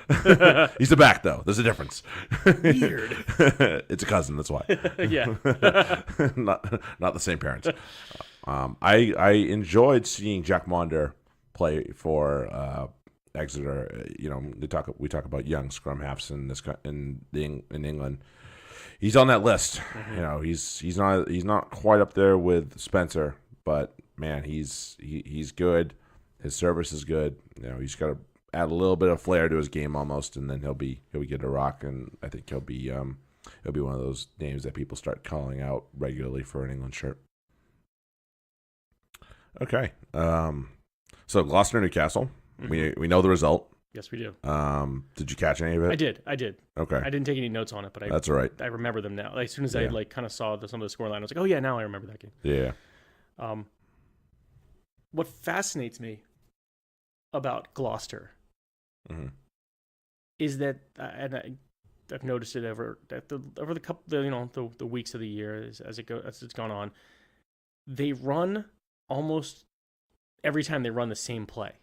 He's the back, though. There's a difference. Weird. It's a cousin. That's why. Yeah. not the same parents. I enjoyed seeing Jack Maunder play for Exeter. We talk about young scrum halves in England. He's on that list. He's not quite up there with Spencer, but man, he's good. His service is good. He's got to add a little bit of flair to his game almost, and then he'll be good to rock, and I think he'll be It'll be one of those names that people start calling out regularly for an England shirt. Okay. So Gloucester, Newcastle. Mm-hmm. We know the result. Yes, we do. Did you catch any of it? I did. Okay. I didn't take any notes on it, but that's all right. I remember them now. Like, as soon as I kind of saw some of the scoreline, I was like, oh yeah, now I remember that game. Yeah. What fascinates me about Gloucester is that, and I've noticed it over the couple, the weeks of the year as it's gone on, they run almost every time they run the same play.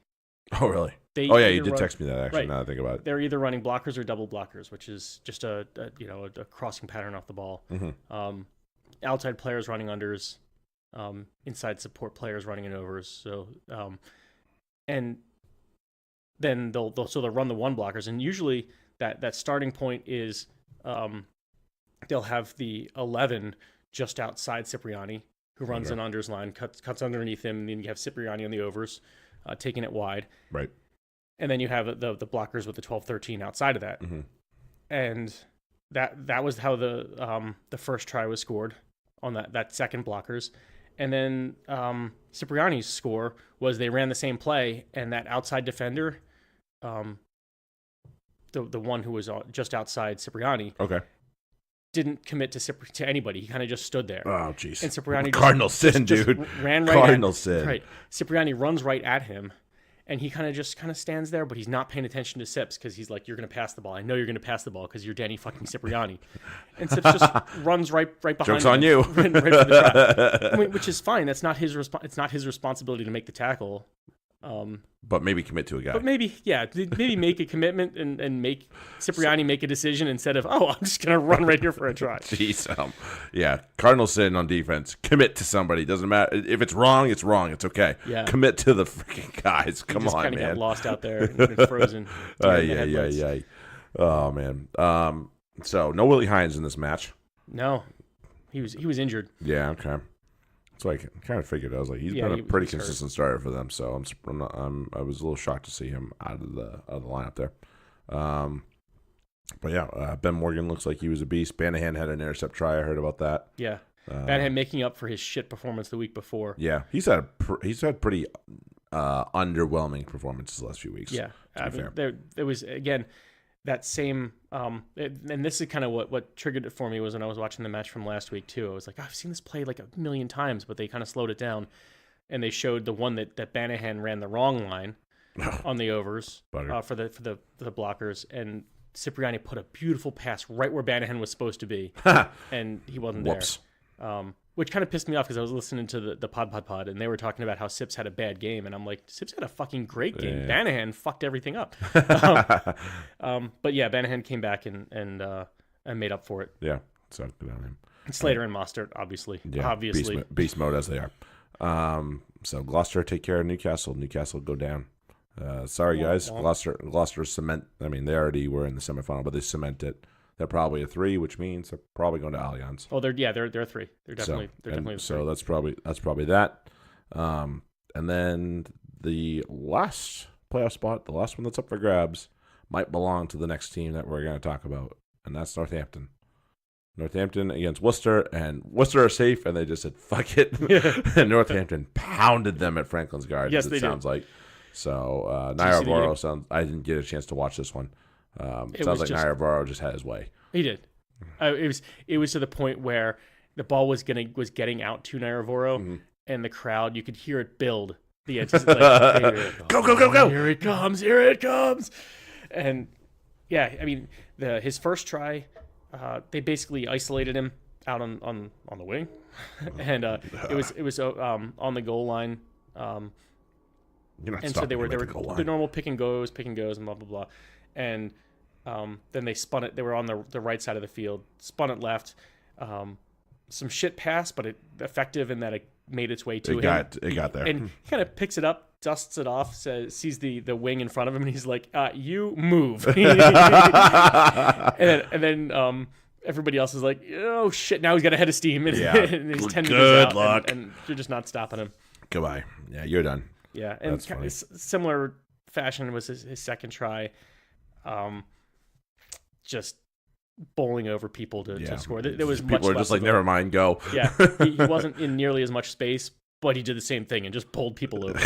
Oh, really? You did text me that, actually, now that I think about it. They're either running blockers or double blockers, which is just a crossing pattern off the ball. Mm-hmm. Outside players running unders, inside support players running in overs. So, and then they'll run the one blockers, and usually that starting point is they'll have the 11 just outside Cipriani, who runs an unders line, cuts underneath him, and then you have Cipriani on the overs, taking it wide. Right. And then you have the blockers with the 12-13 outside of that. Mm-hmm. And that was how the first try was scored on that second blockers. And then Cipriani's score was they ran the same play, and that outside defender, the one who was just outside Cipriani, didn't commit to anybody. He kind of just stood there. Oh, jeez. And Cipriani Cardinal sin, dude. Ran right Cardinal sin. Right. Cipriani runs right at him, and he kind of stands there, but he's not paying attention to Sips because he's like, "You're going to pass the ball. I know you're going to pass the ball because you're Danny fucking Cipriani." And Sips just runs right behind Joke's him. on you. right for the trap. I mean, which is fine. That's not his it's not his responsibility to make the tackle. But maybe commit to a guy. But maybe make a commitment and make Cipriani make a decision instead of, I'm just going to run right here for a try. Jeez. Cardinal sin on defense. Commit to somebody. Doesn't matter. If it's wrong, it's wrong. It's okay. Yeah. Commit to the freaking guys. Come on, man. Got lost out there and been frozen. Oh, man. So, no Willie Hines in this match. No. He was injured. Yeah, okay. So I kind of figured. I was like, he's been a pretty consistent starter for them. So I was a little shocked to see him out of the lineup there. But Ben Morgan looks like he was a beast. Banahan had an intercept try. I heard about that. Yeah, Banahan making up for his shit performance the week before. Yeah, he's had pretty underwhelming performances the last few weeks. Yeah, there was again that same, and this is kind of what triggered it for me was when I was watching the match from last week too. I was like, I've seen this play like a million times, but they kind of slowed it down, and they showed the one that Banahan ran the wrong line on the overs for the blockers, and Cipriani put a beautiful pass right where Banahan was supposed to be, and he wasn't there. Which kind of pissed me off because I was listening to the pod, and they were talking about how Sips had a bad game, and I'm like, Sips had a fucking great game. Yeah. Banahan fucked everything up. But yeah, Banahan came back and made up for it. Yeah, so good on him. And Slater and Mostert, obviously, beast mode as they are. So Gloucester take care of Newcastle. Newcastle go down. Sorry guys, Gloucester cement. I mean, they already were in the semifinal, but they cement it. They're probably a 3, which means they're probably going to Allianz. Oh, they're a 3. They're definitely a 3. So that's probably that. And then the last playoff spot, the last one that's up for grabs, might belong to the next team that we're going to talk about, and that's Northampton. Northampton against Worcester, and Worcester are safe, and they just said fuck it. And Northampton pounded them at Franklin's Gardens. Yes, it sounds like. So Nairobi sounds. I didn't get a chance to watch this one. Sounds like Nairobi just had his way. He did. It was to the point where the ball was getting out to Nairobi, and the crowd, you could hear it build. The go! Here it comes! And yeah, I mean, his first try, they basically isolated him out on the wing, and it was on the goal line. And so they were the normal pick and goes, and blah blah blah, and then they spun it. They were on the right side of the field, spun it left. Some shit pass, but effective in that it made its way to him. It got there. And he kind of picks it up, dusts it off, sees the wing in front of him, and he's like, you move. and then everybody else is like, oh, shit, now he's got a head of steam. And, and he's 10 meters out, luck. And you're just not stopping him. Goodbye. Yeah, you're done. Yeah, and kind of similar fashion was his second try. Just bowling over people to score. There was much people are less just like, of never mind, go. Yeah, he wasn't in nearly as much space, but he did the same thing and just bowled people over.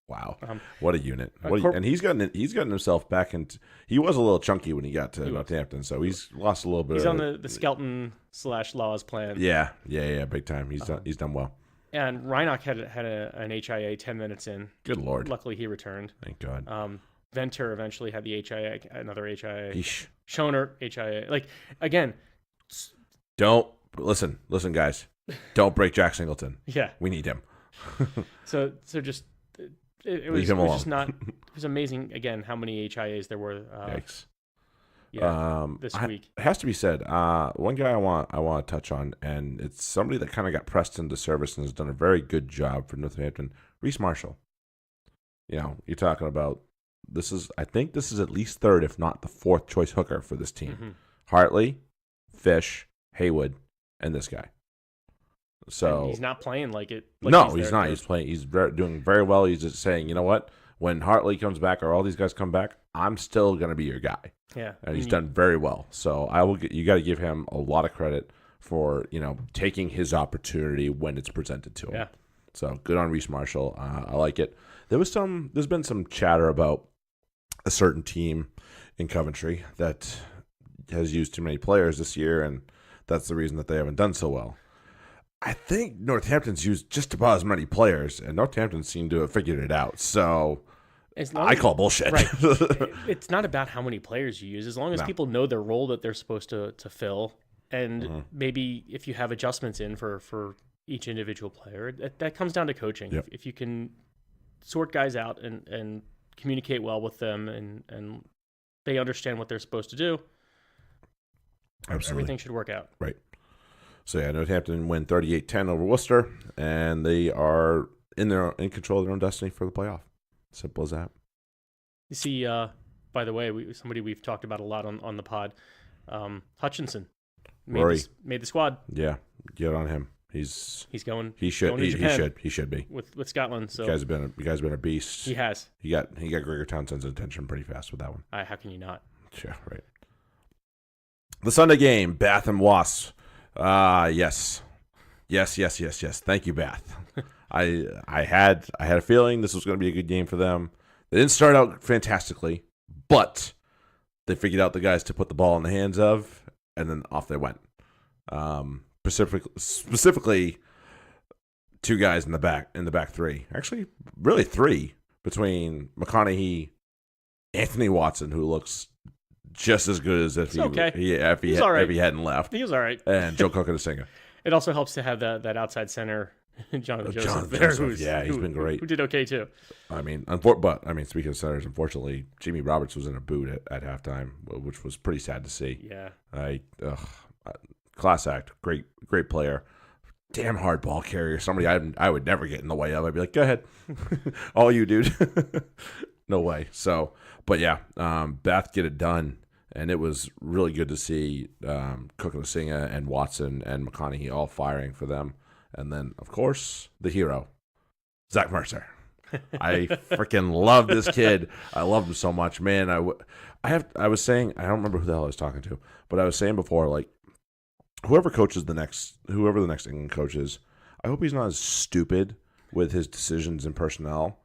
Wow, what a unit! And he's gotten himself back into. He was a little chunky when he got to Northampton, so he's lost a little bit. He's on the Skelton / Laws plan. Yeah, big time. He's done well. And Reinach had an HIA 10 minutes in. Good Lord! Luckily, he returned. Thank God. Venter eventually had the HIA, another HIA. Eesh. Schoner HIA. Like again, don't listen, guys. Don't break Jack Singleton. Yeah, we need him. so just. It was just not. It was amazing again how many HIAs there were. Yikes! This week. It has to be said. One guy I want to touch on, and it's somebody that kind of got pressed into service and has done a very good job for Northampton. Reese Marshall. You know, you're talking about I think this is at least third, if not the fourth choice hooker for this team. Mm-hmm. Hartley, Fish, Haywood, and this guy. So and he's not playing like it. No, he's not. He's playing. He's doing very well. He's just saying, you know what? When Hartley comes back or all these guys come back, I'm still going to be your guy. Yeah, and he's done very well. So you got to give him a lot of credit for taking his opportunity when it's presented to him. Yeah. So good on Reese Marshall. I like it. There's been some chatter about a certain team in Coventry that has used too many players this year, and that's the reason that they haven't done so well. I think Northampton's used just about as many players, and Northampton seemed to have figured it out. So I call bullshit. Right. It's not about how many players you use, as long as people know their role that they're supposed to fill, and maybe if you have adjustments in for each individual player, that comes down to coaching. Yep. If you can sort guys out and communicate well with them, and they understand what they're supposed to do, everything should work out. Right. So Northampton win 38-10 over Worcester, and they are in control of their own destiny for the playoff. Simple as that. You see, by the way, somebody we've talked about a lot on the pod, Hutchinson made the squad. Yeah, get on him. He's going. He should. He should be with Scotland. So you guys have been a beast. He has. He got Gregor Townsend's attention pretty fast with that one. How can you not? Yeah, right. The Sunday game, Bath and Wasps. Yes. Thank you, Bath. I had a feeling this was going to be a good game for them. They didn't start out fantastically, but they figured out the guys to put the ball in the hands of, and then off they went. Specifically, two guys in the back three. Actually, really three, between McConaughey, Anthony Watson, who looks just as good as if he hadn't left. He was all right. And Joe Cook-Singer. It also helps to have that outside center, Jonathan Joseph there. He's been great. Who did okay too. Speaking of centers, unfortunately, Jimmy Roberts was in a boot at halftime, which was pretty sad to see. Yeah. Class act, great player. Damn hard ball carrier. Somebody I would never get in the way of. I'd be like, go ahead, all you, dude. No way. So, but yeah, Bath get it done, and it was really good to see Cook-Singer and Watson and McConaughey all firing for them. And then, of course, the hero, Zach Mercer. I freaking love this kid. I love him so much, man. I was saying, I don't remember who the hell I was talking to, but I was saying before, like, whoever the next England coach is, I hope he's not as stupid with his decisions and personnel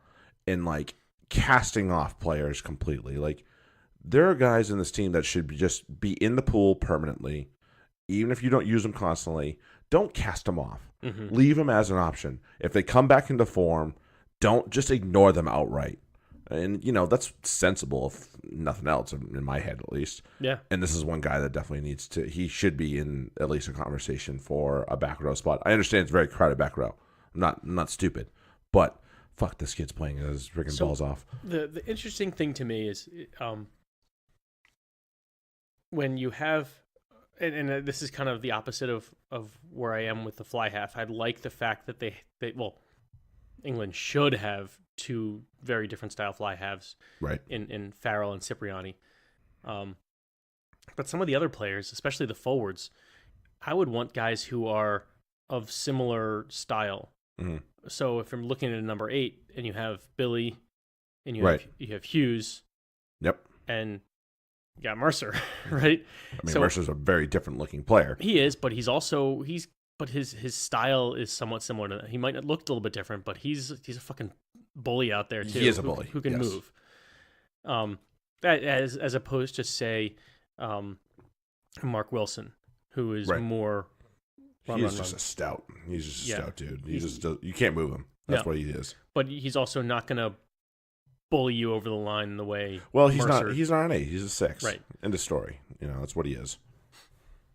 and like casting off players completely. Like, there are guys in this team that should just be in the pool permanently, even if you don't use them constantly. Don't cast them off. Mm-hmm. Leave them as an option. If they come back into form, don't just ignore them outright. And, that's sensible, if nothing else, in my head at least. Yeah. And this is one guy that definitely he should be in at least a conversation for a back row spot. I understand it's very crowded back row. I'm not stupid. But fuck, this kid's playing his freaking balls off. The interesting thing to me is when you have, and this is kind of the opposite of where I am with the fly half. I like the fact that England should have two very different style fly halves, right? In Farrell and Cipriani, but some of the other players, especially the forwards, I would want guys who are of similar style. Mm-hmm. So if I'm looking at a number 8 and you have Billy, and you have Hughes, yep, and you got Mercer, right? I mean, Mercer's a very different looking player. He is, but he's also but his style is somewhat similar to that. He might not look a little bit different, but he's a fucking bully out there too. He is a bully who can move. That as opposed to say, Mark Wilson, who is more. He's just a stout. He's just a stout dude. You can't move him. That's what he is. But he's also not going to bully you over the line in the way. Well, he's Mercer. not. He's not an 8. He's a 6. Right. End of story. That's what he is.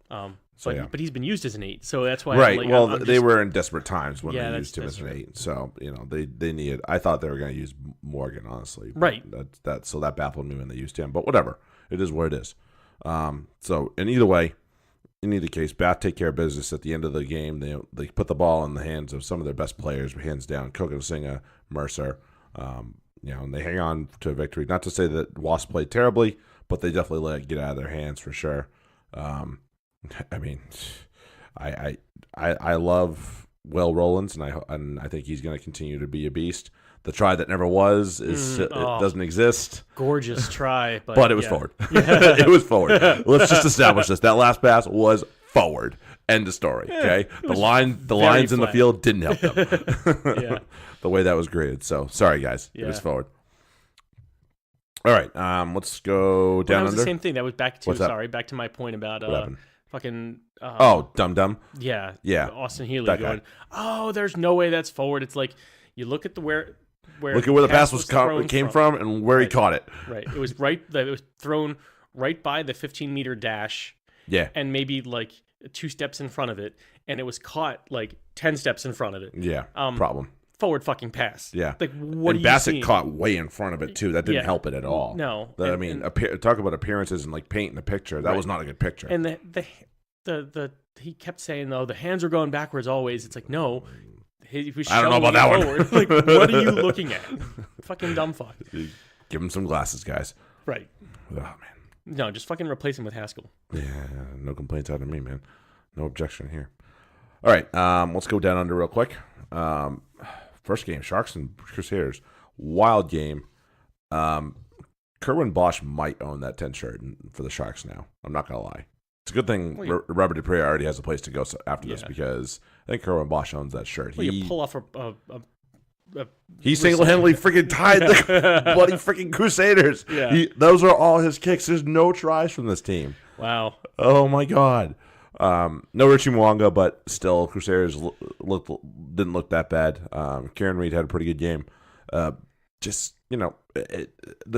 But he's been used as an 8, so that's why. Right. I'm they were in desperate times when they used him as an true. 8. So they needed. I thought they were going to use Morgan, honestly. Right. So that baffled me when they used him. But whatever. It is what it is. So in either way, in either case, Bath take care of business at the end of the game. They put the ball in the hands of some of their best players, hands down. Kokosinga, Mercer. And they hang on to a victory. Not to say that Wasps played terribly, but they definitely let it get out of their hands for sure. I mean, I love Will Rowlands, and I think he's going to continue to be a beast. The try that never was it doesn't exist. Gorgeous try, but it was forward. It was forward. Let's just establish this. That last pass was forward. End of story. Okay, the lines in the field didn't help them. The way that was graded. So sorry, guys. It was forward. All right, let's go down that was under. The same thing. That was back to my point about fucking. Dum. Yeah. Austin Healy that going. Oh, there's no way that's forward. It's like you look at where the pass came from and where he caught it. Right. It was right. It was thrown right by the 15-meter dash. Yeah. And maybe like 2 steps in front of it, and it was caught like 10 steps in front of it. Yeah. Problem. Forward fucking pass. Yeah. Like what? And Bassett caught way in front of it too. That didn't help it at all. No. Talk about appearances and like painting the picture. That was not a good picture. And the he kept saying though the hands are going backwards always. It's like no. He was I don't know about that forward. Like what are you looking at? Fucking dumb fuck. Give him some glasses, guys. Right. Oh man. No, just fucking replace him with Haskell. Yeah, no complaints out of me, man. No objection here. All right, let's go down under real quick. First game, Sharks and Crusaders. Wild game. Kerwin Bosch might own that 10 shirt for the Sharks now. I'm not going to lie. It's a good thing Robert Dupre already has a place to go after this because I think Kerwin Bosch owns that shirt. You pull off he single-handedly freaking tied the bloody freaking Crusaders. Yeah. Those are all his kicks. There's no tries from this team. Wow. Oh, my God. No Richie Mwanga, but still, Crusaders didn't look that bad. Kieran Reid had a pretty good game. The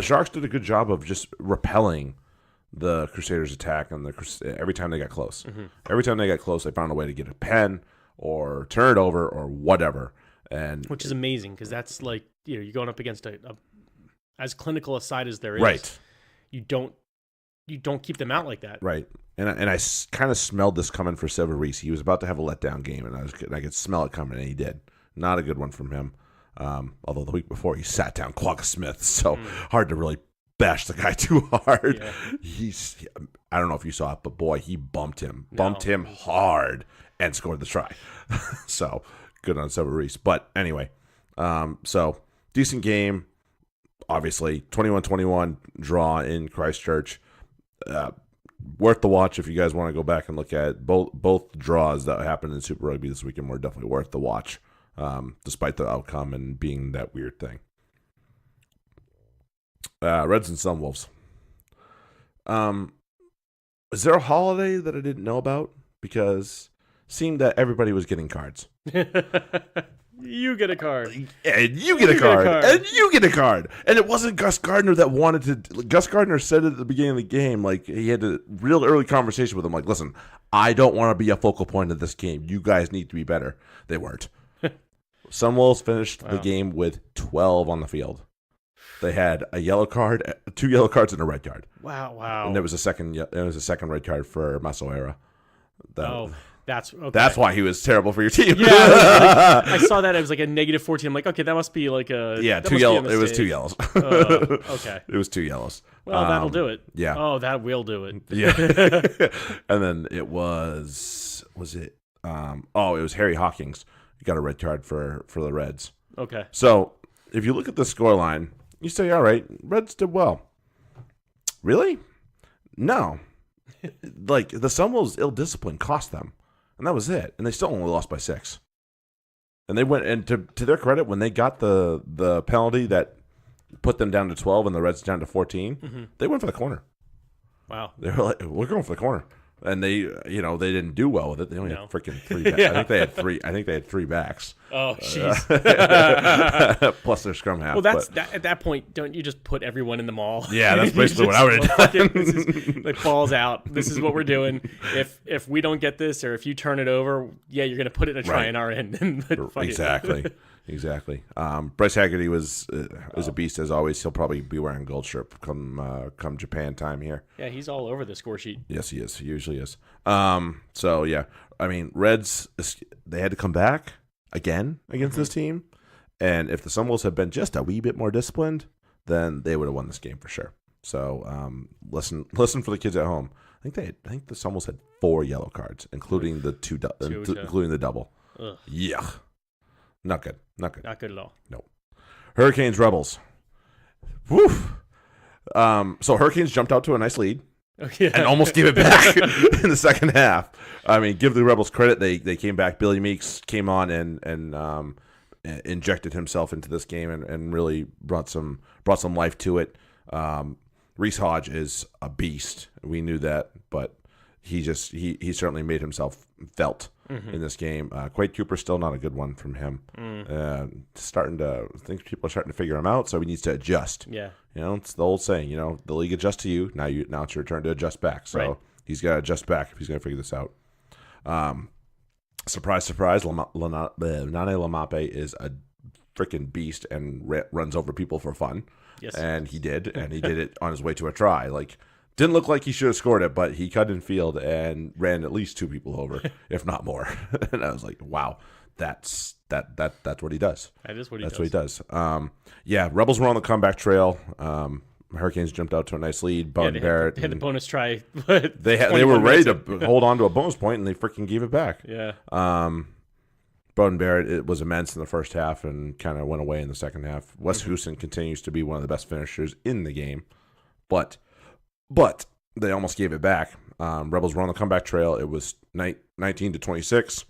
Sharks did a good job of just repelling the Crusaders' attack and every time they got close. Mm-hmm. Every time they got close, they found a way to get a pen or turn it over or whatever. And which is amazing because that's like you're going up against a as clinical a side as there is. Right. You don't keep them out like that. Right. And I kind of smelled this coming for Silver Reese. He was about to have a letdown game, and I could smell it coming, and he did. Not a good one from him. Although the week before he sat down Quagga Smith, so hard to really bash the guy too hard. Yeah. I don't know if you saw it, but boy, he bumped him hard and scored the try. So good on Silver Reese. But anyway, so decent game. Obviously, 21-21 draw in Christchurch. Worth the watch if you guys want to go back and look at it. Both draws that happened in Super Rugby this weekend were definitely worth the watch, despite the outcome and being that weird thing. Reds and Sunwolves. Is there a holiday that I didn't know about? Because it seemed that everybody was getting cards. You get a card. And you get a card. And you get a card. And it wasn't Gus Gardner that wanted to. Gus Gardner said at the beginning of the game, like, he had a real early conversation with him, like, listen, I don't want to be a focal point of this game. You guys need to be better. They weren't. Sunwolves finished the game with 12 on the field. They had a yellow card, 2 yellow cards, and a red card. Wow. And there was a second red card for Masoera. That's why he was terrible for your team. Yeah, I saw that. It was like a -14. I'm like, okay, that must be like a 2 yellows. It was 2 yellows. Okay, it was 2 yellows. Well, that'll do it. Yeah. Oh, that will do it. Yeah. And then it was it? It was Harry Hawkins. He got a red card for the Reds. Okay. So if you look at the scoreline, you say, all right, Reds did well. Really? No. Like, the Sunwolves' ill discipline cost them, and that was it. And they still only lost by 6. And they went, and to their credit, when they got the penalty that put them down to 12 and the Reds down to 14, they went for the corner. Wow. They were like, we're going for the corner. And they didn't do well with it. They only had freaking 3 backs. Yeah. I think they had 3 backs. Oh, jeez. Plus their scrum half. Well, at that point, don't you just put everyone in the mall? Yeah, that's basically what I would have done. This is, like, balls out. This is what we're doing. If we don't get this, or if you turn it over, yeah, you're going to put it in a try in our end. And fight it. Exactly. Bryce Haggerty is a beast as always. He'll probably be wearing gold shirt come Japan time here. Yeah, he's all over the score sheet. Yes, he is. He usually is. So yeah, I mean, Reds, they had to come back again against this team, and if the Sunwolves had been just a wee bit more disciplined, then they would have won this game for sure. So listen for the kids at home. I think the Sunwolves had 4 yellow cards, including the including the double. Ugh. Yeah, not good. Not good at all. Nope. Hurricanes Rebels. Woo. So Hurricanes jumped out to a nice lead. Okay. And almost gave it back in the second half. I mean, give the Rebels credit. They came back. Billy Meeks came on and injected himself into this game and really brought some life to it. Reese Hodge is a beast. We knew that, but he certainly made himself felt in this game. Quade Cooper still not a good one from him. I think people are starting to figure him out, so he needs to adjust. Yeah. It's the old saying, the league adjusts to you. Now it's your turn to adjust back. So he's got to adjust back if he's going to figure this out. Surprise, surprise, Nane Lamape is a freaking beast and runs over people for fun. Yes. And he did it on his way to a try. Like, didn't look like he should have scored it, but he cut in field and ran at least 2 people over, if not more. And I was like, wow, that's what he does. That is what he does. does. That's what he does. Yeah, Rebels were on the comeback trail. Hurricanes jumped out to a nice lead. Bowden Barrett. They had the bonus try. They were ready to hold on to a bonus point, and they freaking gave it back. Yeah. Bowden Barrett, it was immense in the first half and kind of went away in the second half. Wes Houston continues to be one of the best finishers in the game, but they almost gave it back. Rebels were on the comeback trail. It was 19-26.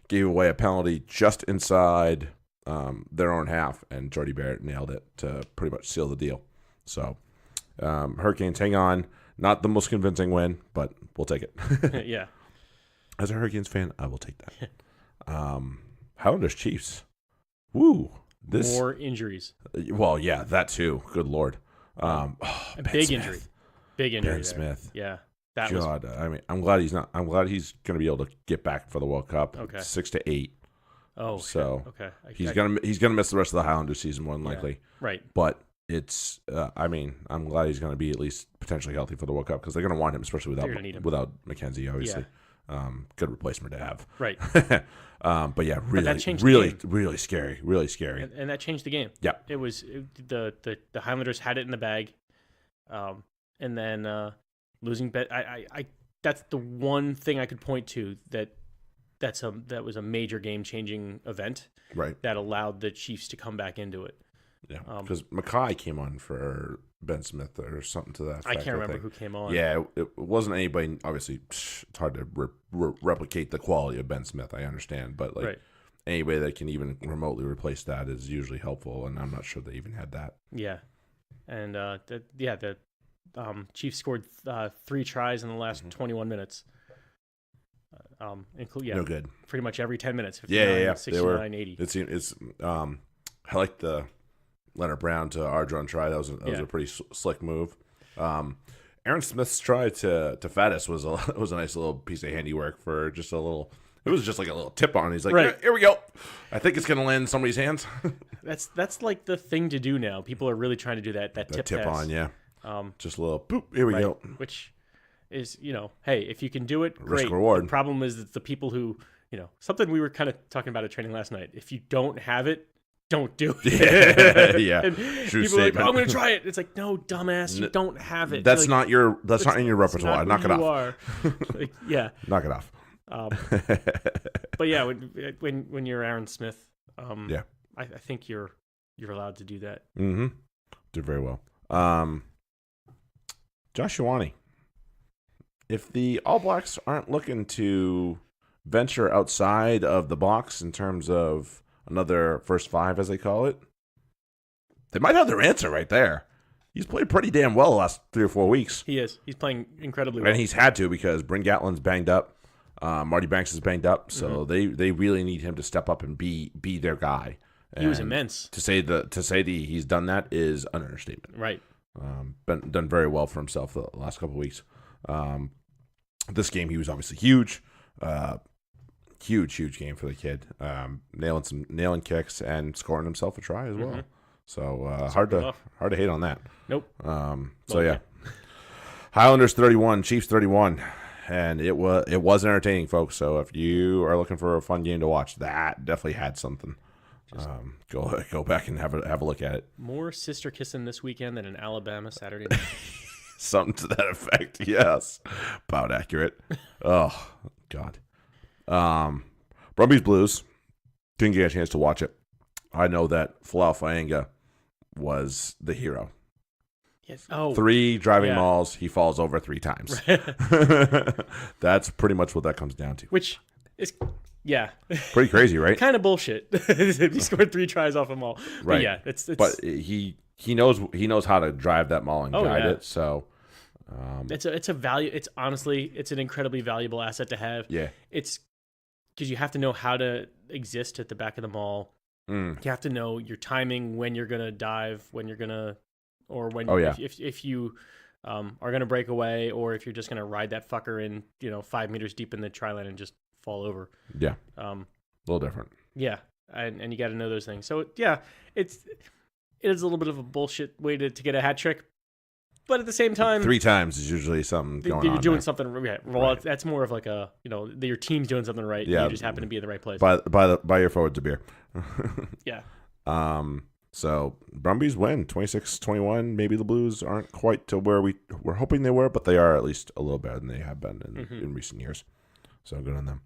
Gave away a penalty just inside their own half, and Jordy Barrett nailed it to pretty much seal the deal. So Hurricanes hang on. Not the most convincing win, but we'll take it. Yeah. As a Hurricanes fan, I will take that. Highlanders Chiefs. Woo. More injuries. Well, yeah, that too. Good Lord. Big injury. Big injury. Ben Smith. Yeah. I mean, I'm glad he's going to be able to get back for the World Cup. Okay. 6 to 8. Oh, so okay. He's gonna miss the rest of the Highlanders season, more than likely. Right. But it's, I'm glad he's going to be at least potentially healthy for the World Cup because they're going to want him, especially without McKenzie, obviously. Yeah. Good replacement to have. Right. But yeah, really scary. Really scary. And that changed the game. Yeah. It was the Highlanders had it in the bag, and then losing bet. I that's the one thing I could point to that was a major game changing event. Right. That allowed the Chiefs to come back into it. Yeah. Because Mackay came on for Ben Smith or something to that effect. I can't remember who came on. Yeah, it wasn't anybody. Obviously, it's hard to replicate the quality of Ben Smith. I understand, but anybody that can even remotely replace that is usually helpful. And I'm not sure they even had that. Yeah, and the Chiefs scored 3 tries in the last 21 minutes. No good. Pretty much every 10 minutes. 59, 69, 80. It's I like the Leonard Brown to Ardron try. That was a pretty slick move. Aaron Smith's try to Faddis was a nice little piece of handiwork for just a little. It was just like a little tip on. He's like, here we go. I think it's gonna land in somebody's hands. That's like the thing to do now. People are really trying to do that tip pass. On, yeah. Just a little boop. Here we go. Which is, hey, if you can do it, great. Risk reward. The problem is that the people who, something we were kind of talking about at training last night. If you don't have it, don't do it. Yeah. True statement. Are like, I'm going to try it. It's like, no, dumbass, you don't have it. That's not in your repertoire. Knock it off. Yeah. Knock it off. But yeah, when you're Aaron Smith, I think you're allowed to do that. Mm-hmm. Did very well. Josh Ioane. if the All Blacks aren't looking to venture outside of the box in terms of another first five, as they call it, they might have their answer right there. He's played pretty damn well the last 3 or 4 weeks. He is. He's playing incredibly well. And he's had to because Bryn Gatland's banged up. Marty Banks is banged up. So they really need him to step up and be their guy. He was immense. To say he's done that is an understatement. Right. Done very well for himself the last couple of weeks. This game, he was obviously huge. Huge game for the kid. Nailing kicks and scoring himself a try as well. So hard to hate on that. Nope. Highlanders 31, Chiefs 31, and it was entertaining, folks. So if you are looking for a fun game to watch, that definitely had something. Go back and have a look at it. More sister kissing this weekend than in Alabama Saturday night. Something to that effect, yes. About accurate. Oh God. Brumbies Blues. Didn't get a chance to watch it. I know that Folau Faenga was the hero. Yes. Oh, 3 driving mauls. He falls over 3 times. That's pretty much what that comes down to. Which is, pretty crazy, right? Kind of bullshit. He scored 3 tries off a maul. Right. But yeah, it's. But he knows how to drive that maul and guide it. So. It's a value. It's honestly, it's an incredibly valuable asset to have. Yeah. It's because you have to know how to exist at the back of the maul. You have to know your timing, when you're gonna dive, when you're gonna, or when if you are gonna break away, or if you're just gonna ride that fucker in 5 meters deep in the try line and just fall over. Yeah. A little different. Yeah, and you got to know those things. So it is a little bit of a bullshit way to get a hat trick. But at the same time, 3 times is usually something going on. You're doing there. something right. Well, that's more of like a your team's doing something right. Yeah, And you just happen to be in the right place. Buy your forwards a beer. Yeah. So Brumbies win 26-21. Maybe the Blues aren't quite to where we were hoping they were, but they are at least a little better than they have been in recent years. So good on them.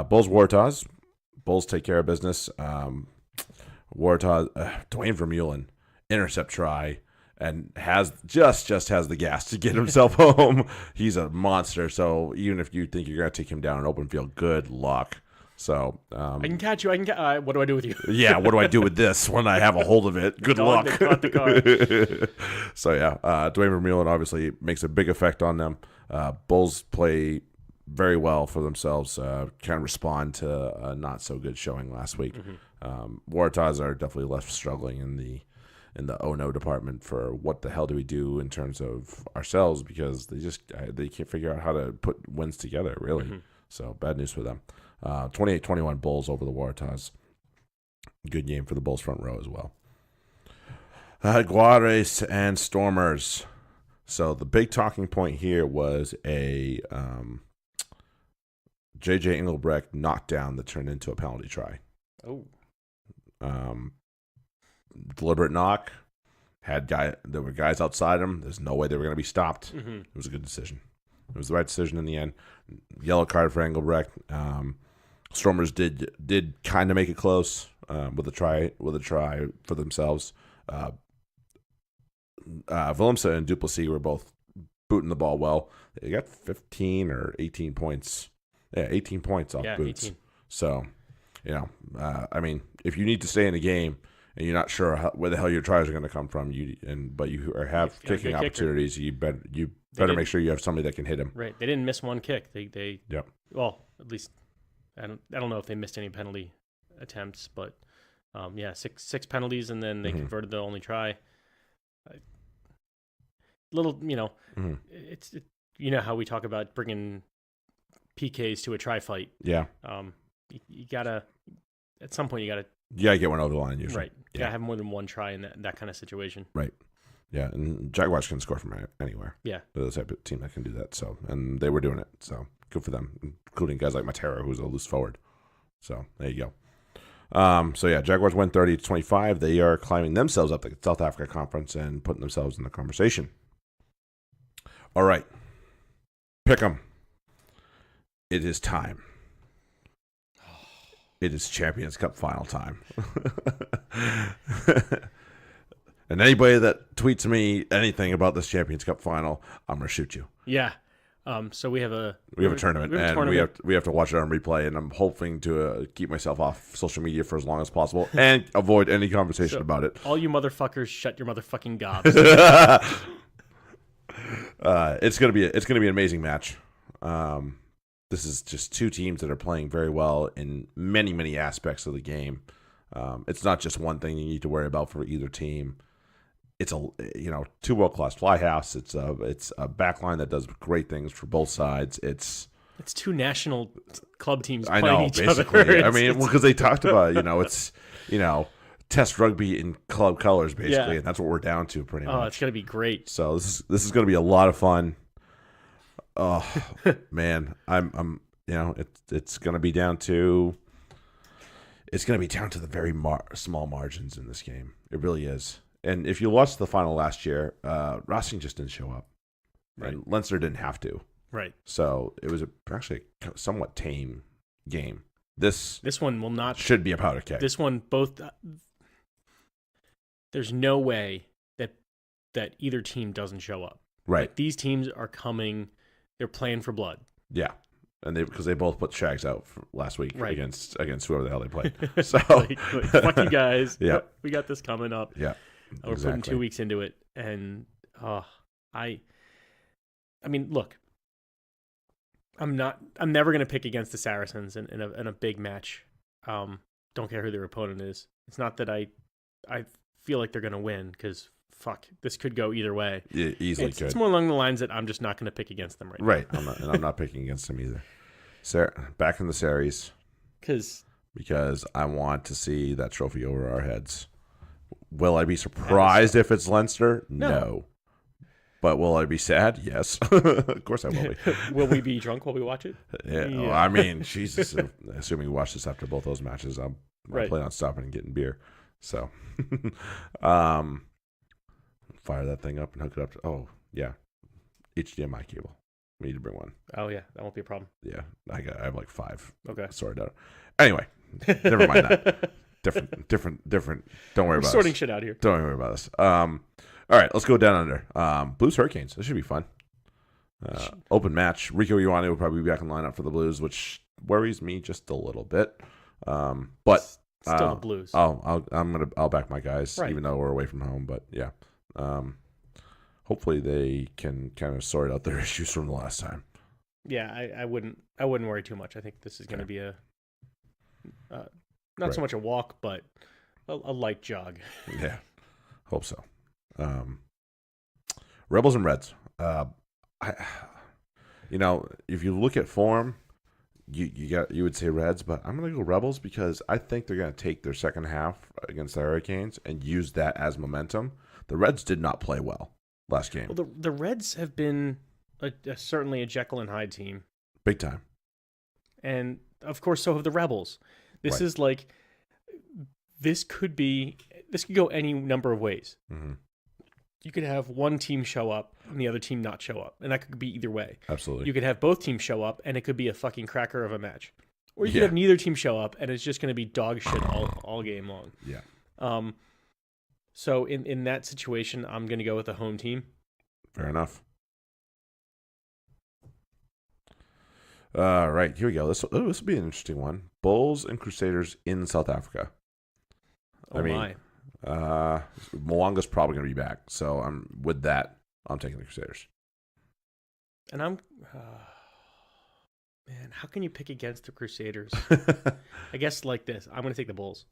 Bulls Waratahs. Bulls take care of business. Waratahs. Dwayne Vermeulen intercept try. And has the gas to get himself home. He's a monster. So even if you think you're gonna take him down in open field, good luck. So I can catch you. What do I do with you? Yeah, what do I do with this when I have a hold of it? Good luck. That caught the car. So Dwayne Vermeulen obviously makes a big effect on them. Bulls play very well for themselves. Can respond to a not so good showing last week. Waratahs are definitely left struggling in the oh no department for what the hell do we do in terms of ourselves, because they can't figure out how to put wins together, really. So bad news for them. 28-21 Bulls over the Waratahs. Good game for the Bulls front row as well. Guares and Stormers. So the big talking point here was a J.J. Engelbrecht knockdown that turned into a penalty try. Oh. Deliberate knock. There were guys outside him. There's no way they were going to be stopped. It was a good decision. It was the right decision in the end. Yellow card for Engelbrecht. Stormers did kind of make it close with a try for themselves. Willemse and Duplessis were both booting the ball well. They got 15 or 18 points. Yeah, 18 points off boots. 18. So, I mean, if you need to stay in the game and you're not sure where the hell your tries are going to come from, but you have kicking opportunities, you better make sure you have somebody that can hit him. Right. They didn't miss one kick. Yep. Well, at least I don't know if they missed any penalty attempts, but six penalties, and then they converted the only try. It's how we talk about bringing PKs to a try fight. Yeah. You gotta, at some point, you gotta get one over the line usually. Right. You gotta have more than one try in that kind of situation. Right. Yeah, and Jaguars can score from anywhere. Yeah. They're the type of team that can do that. So, and they were doing it. So good for them, including guys like Matera, who's a loose forward. So there you go. Jaguars win 30-25. They are climbing themselves up the South Africa Conference and putting themselves in the conversation. All right. Pick 'em. It is time. It is Champions Cup final time. And anybody that tweets me anything about this Champions Cup final, I'm going to shoot you. Yeah. So we have a tournament, and we have to watch it on replay. And I'm hoping to keep myself off social media for as long as possible and avoid any conversation about it. All you motherfuckers, shut your motherfucking gobs. It's gonna be an amazing match. This is just two teams that are playing very well in many aspects of the game. It's not just one thing you need to worry about for either team. It's two world-class fly halves. It's a back line that does great things for both sides. It's two national club teams I playing know, each basically. other. I mean, because they talked about it's test rugby in club colors, basically, and that's what we're down to pretty much. Oh, it's gonna be great. So this is gonna be a lot of fun. Oh man, it's gonna be down to the very small margins in this game. It really is. And if you watched the final last year, Racing just didn't show up, right. And Leinster didn't have to, right? So it was actually a somewhat tame game. This one will not should be a powder keg. This one both. There's no way that either team doesn't show up. Right. Like, these teams are coming. They're playing for blood. Yeah, and because they both put Shags out last week right. against whoever the hell they played. So like, fuck you guys. Yeah, we got this coming up. Yeah, we're putting 2 weeks into it, and I mean, look, I'm never gonna pick against the Saracens in a big match. Don't care who their opponent is. It's not that I feel like they're gonna win, because fuck, this could go either way. Yeah, easily could. It's more along the lines that I'm just not gonna pick against them right. I'm not picking against them either. Back in the series, because I want to see that trophy over our heads. Will I be surprised if it's Leinster? No. But will I be sad? Yes. Of course I will be. Will we be drunk while we watch it? Yeah. Well, I mean, Jesus. Assuming we watch this after both those matches, I'll plan on stopping and getting beer. So, fire that thing up and hook it up. Oh, yeah. HDMI cable. We need to bring one. Oh, yeah. That won't be a problem. Yeah. I have like 5. Okay. Sorted out. Anyway, never mind that. Different. Don't worry about sorting shit out here. Don't worry about this. All right, let's go down under. Blues Hurricanes. This should be fun. Open match. Rico Ioane will probably be back in lineup for the Blues, which worries me just a little bit. But still the Blues. I'll back my guys, right. Even though we're away from home. But yeah, hopefully they can kind of sort out their issues from the last time. Yeah, I wouldn't worry too much. I think this is going to be a not so much a walk, but a light jog. Yeah, hope so. Rebels and Reds. If you look at form, you would say Reds, but I'm gonna go Rebels because I think they're gonna take their second half against the Hurricanes and use that as momentum. The Reds did not play well last game. Well, the Reds have been certainly a Jekyll and Hyde team, big time, and of course so have the Rebels. This is like this could go any number of ways. Mm-hmm. You could have one team show up and the other team not show up, and that could be either way. Absolutely. You could have both teams show up, and it could be a fucking cracker of a match. Or you could have neither team show up, and it's just going to be dog shit all game long. Yeah. So in that situation, I'm going to go with the home team. Fair enough. Right, here we go. This will be an interesting one. Bulls and Crusaders in South Africa. My. Mwanga's probably going to be back, so I'm taking the Crusaders. And man, how can you pick against the Crusaders? I guess like this. I'm going to take the Bulls.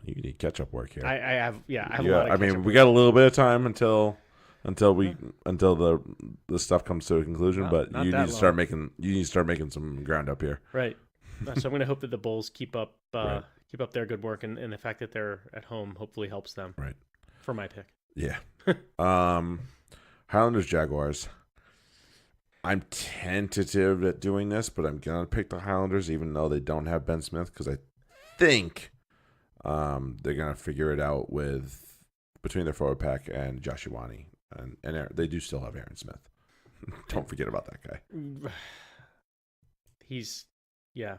You need catch-up work here. I have a lot of I mean, we got a little bit of time until the stuff comes to a conclusion, but you need to start making some ground up here. Right. So I'm going to hope that the Bulls keep up their good work, and the fact that they're at home hopefully helps them. Right. For my pick. Yeah. Highlanders Jaguars. I'm tentative at doing this, but I'm gonna pick the Highlanders, even though they don't have Ben Smith, because I think they're gonna figure it out between their forward pack and Josh Ioane, and Aaron, they do still have Aaron Smith. Don't forget about that guy. Yeah.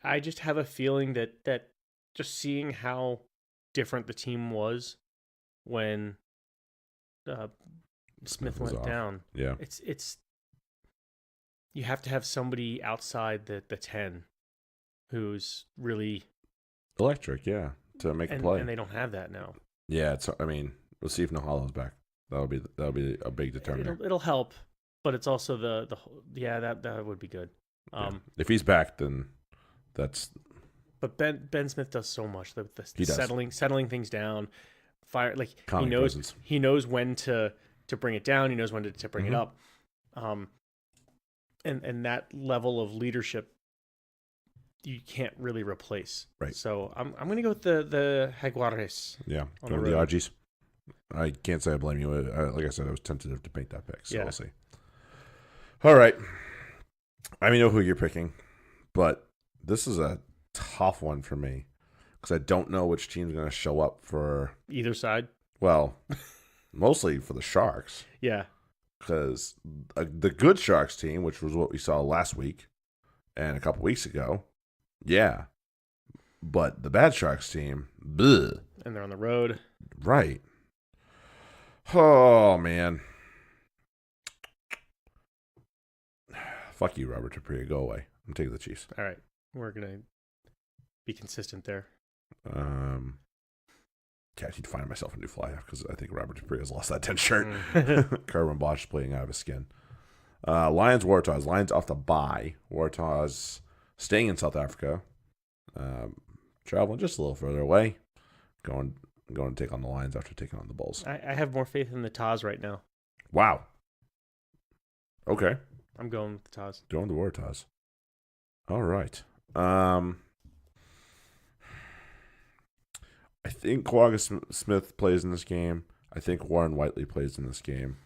I just have a feeling that just seeing how different the team was when Smith was went off. down. Yeah. It's you have to have somebody outside the 10 who's really Electric, yeah, to make a play. And they don't have that now. Yeah, I mean, we'll see if Nahala's back. That'll be a big determinant. It'll help, but it's also that would be good. If he's back, then that's. But Ben Smith does so much. The He does. settling things down, Calming presence. he knows when to bring it down. He knows when to bring it up, and that level of leadership you can't really replace. Right. So I'm going to go with the Jaguares. Yeah, on going the to the road. RGs. I can't say I blame you. Like I said, I was tentative to make that pick, so Yeah. we'll see. All right. I know who you're picking, but this is a tough one for me because I don't know which team's going to show up for. Either side. Well, mostly for the Sharks, Yeah. because the good Sharks team, which was what we saw last week and a couple weeks ago, yeah. But the bad Sharks team, bleh. And they're on the road. Right. Oh, man. Fuck you, Robert Dupree. Go away. I'm taking the Chiefs. All right. We're going to be consistent there. I need to find myself a new fly half because I think Robert Dupree has lost that 10 shirt. Kerwin Bosch playing out of his skin. Lions, Waratahs. Lions off the bye. Waratahs staying in South Africa. Traveling just a little further away. Going to take on the Lions after taking on the Bulls. I have more faith in the Taz right now. Wow. Okay. I'm going with the Taz. Going to Waratahs. All right. I think Quagga Smith plays in this game. I think Warren Whiteley plays in this game.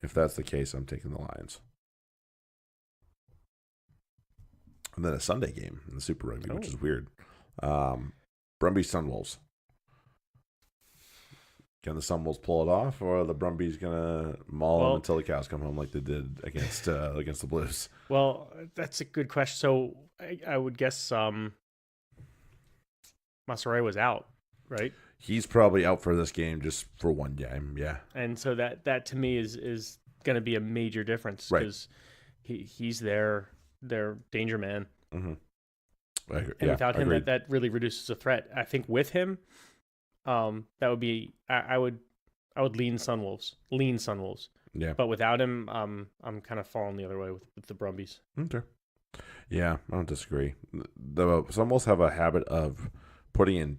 If that's the case, I'm taking the Lions. And then a Sunday game in the Super Rugby, which is weird. Brumbies Sunwolves. Can the Sunwolves pull it off, or are the Brumbies gonna maul them until the cows come home like they did against the Blues? Well, that's a good question. So I would guess Masare was out, right? He's probably out for this game just for one game, yeah. And so that to me is going to be a major difference because he's their danger man. Mm-hmm. And without him, that really reduces the threat. I think with him, that would be I would lean Sunwolves. Yeah. But without him, I'm kind of falling the other way with the Brumbies. Okay. Yeah, I don't disagree. The Sunwolves have a habit of putting in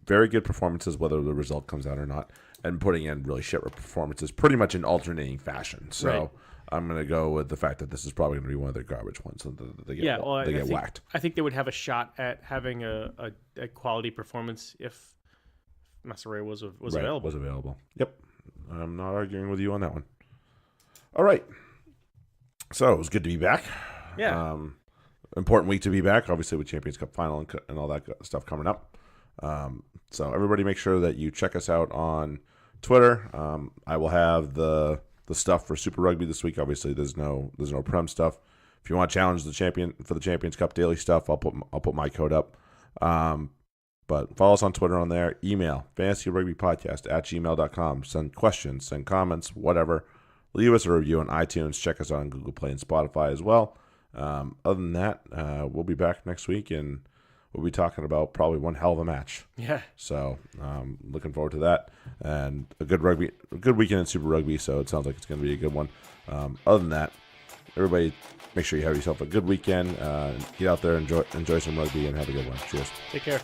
very good performances, whether the result comes out or not, and putting in really shit performances pretty much in alternating fashion. So I'm going to go with the fact that this is probably going to be one of their garbage ones. So they get whacked. I think they would have a shot at having a quality performance if Masare was available. Was available. Yep. I'm not arguing with you on that one. All right. So it was good to be back. Yeah. Important week to be back, obviously, with Champions Cup final and all that stuff coming up. So everybody make sure that you check us out on Twitter. I will have the stuff for Super Rugby this week. Obviously, there's no Prem stuff. If you want to challenge the champion for the Champions Cup daily stuff, I'll put my code up. But follow us on Twitter on there. Email fantasyrugbypodcast@gmail.com. Send questions, send comments, whatever. Leave us a review on iTunes. Check us out on Google Play and Spotify as well. Other than that, we'll be back next week, and we'll be talking about probably one hell of a match. Yeah. So looking forward to that, and a good weekend in Super Rugby. So it sounds like it's going to be a good one. Other than that, everybody make sure you have yourself a good weekend. Get out there, enjoy some rugby, and have a good one. Cheers. Take care.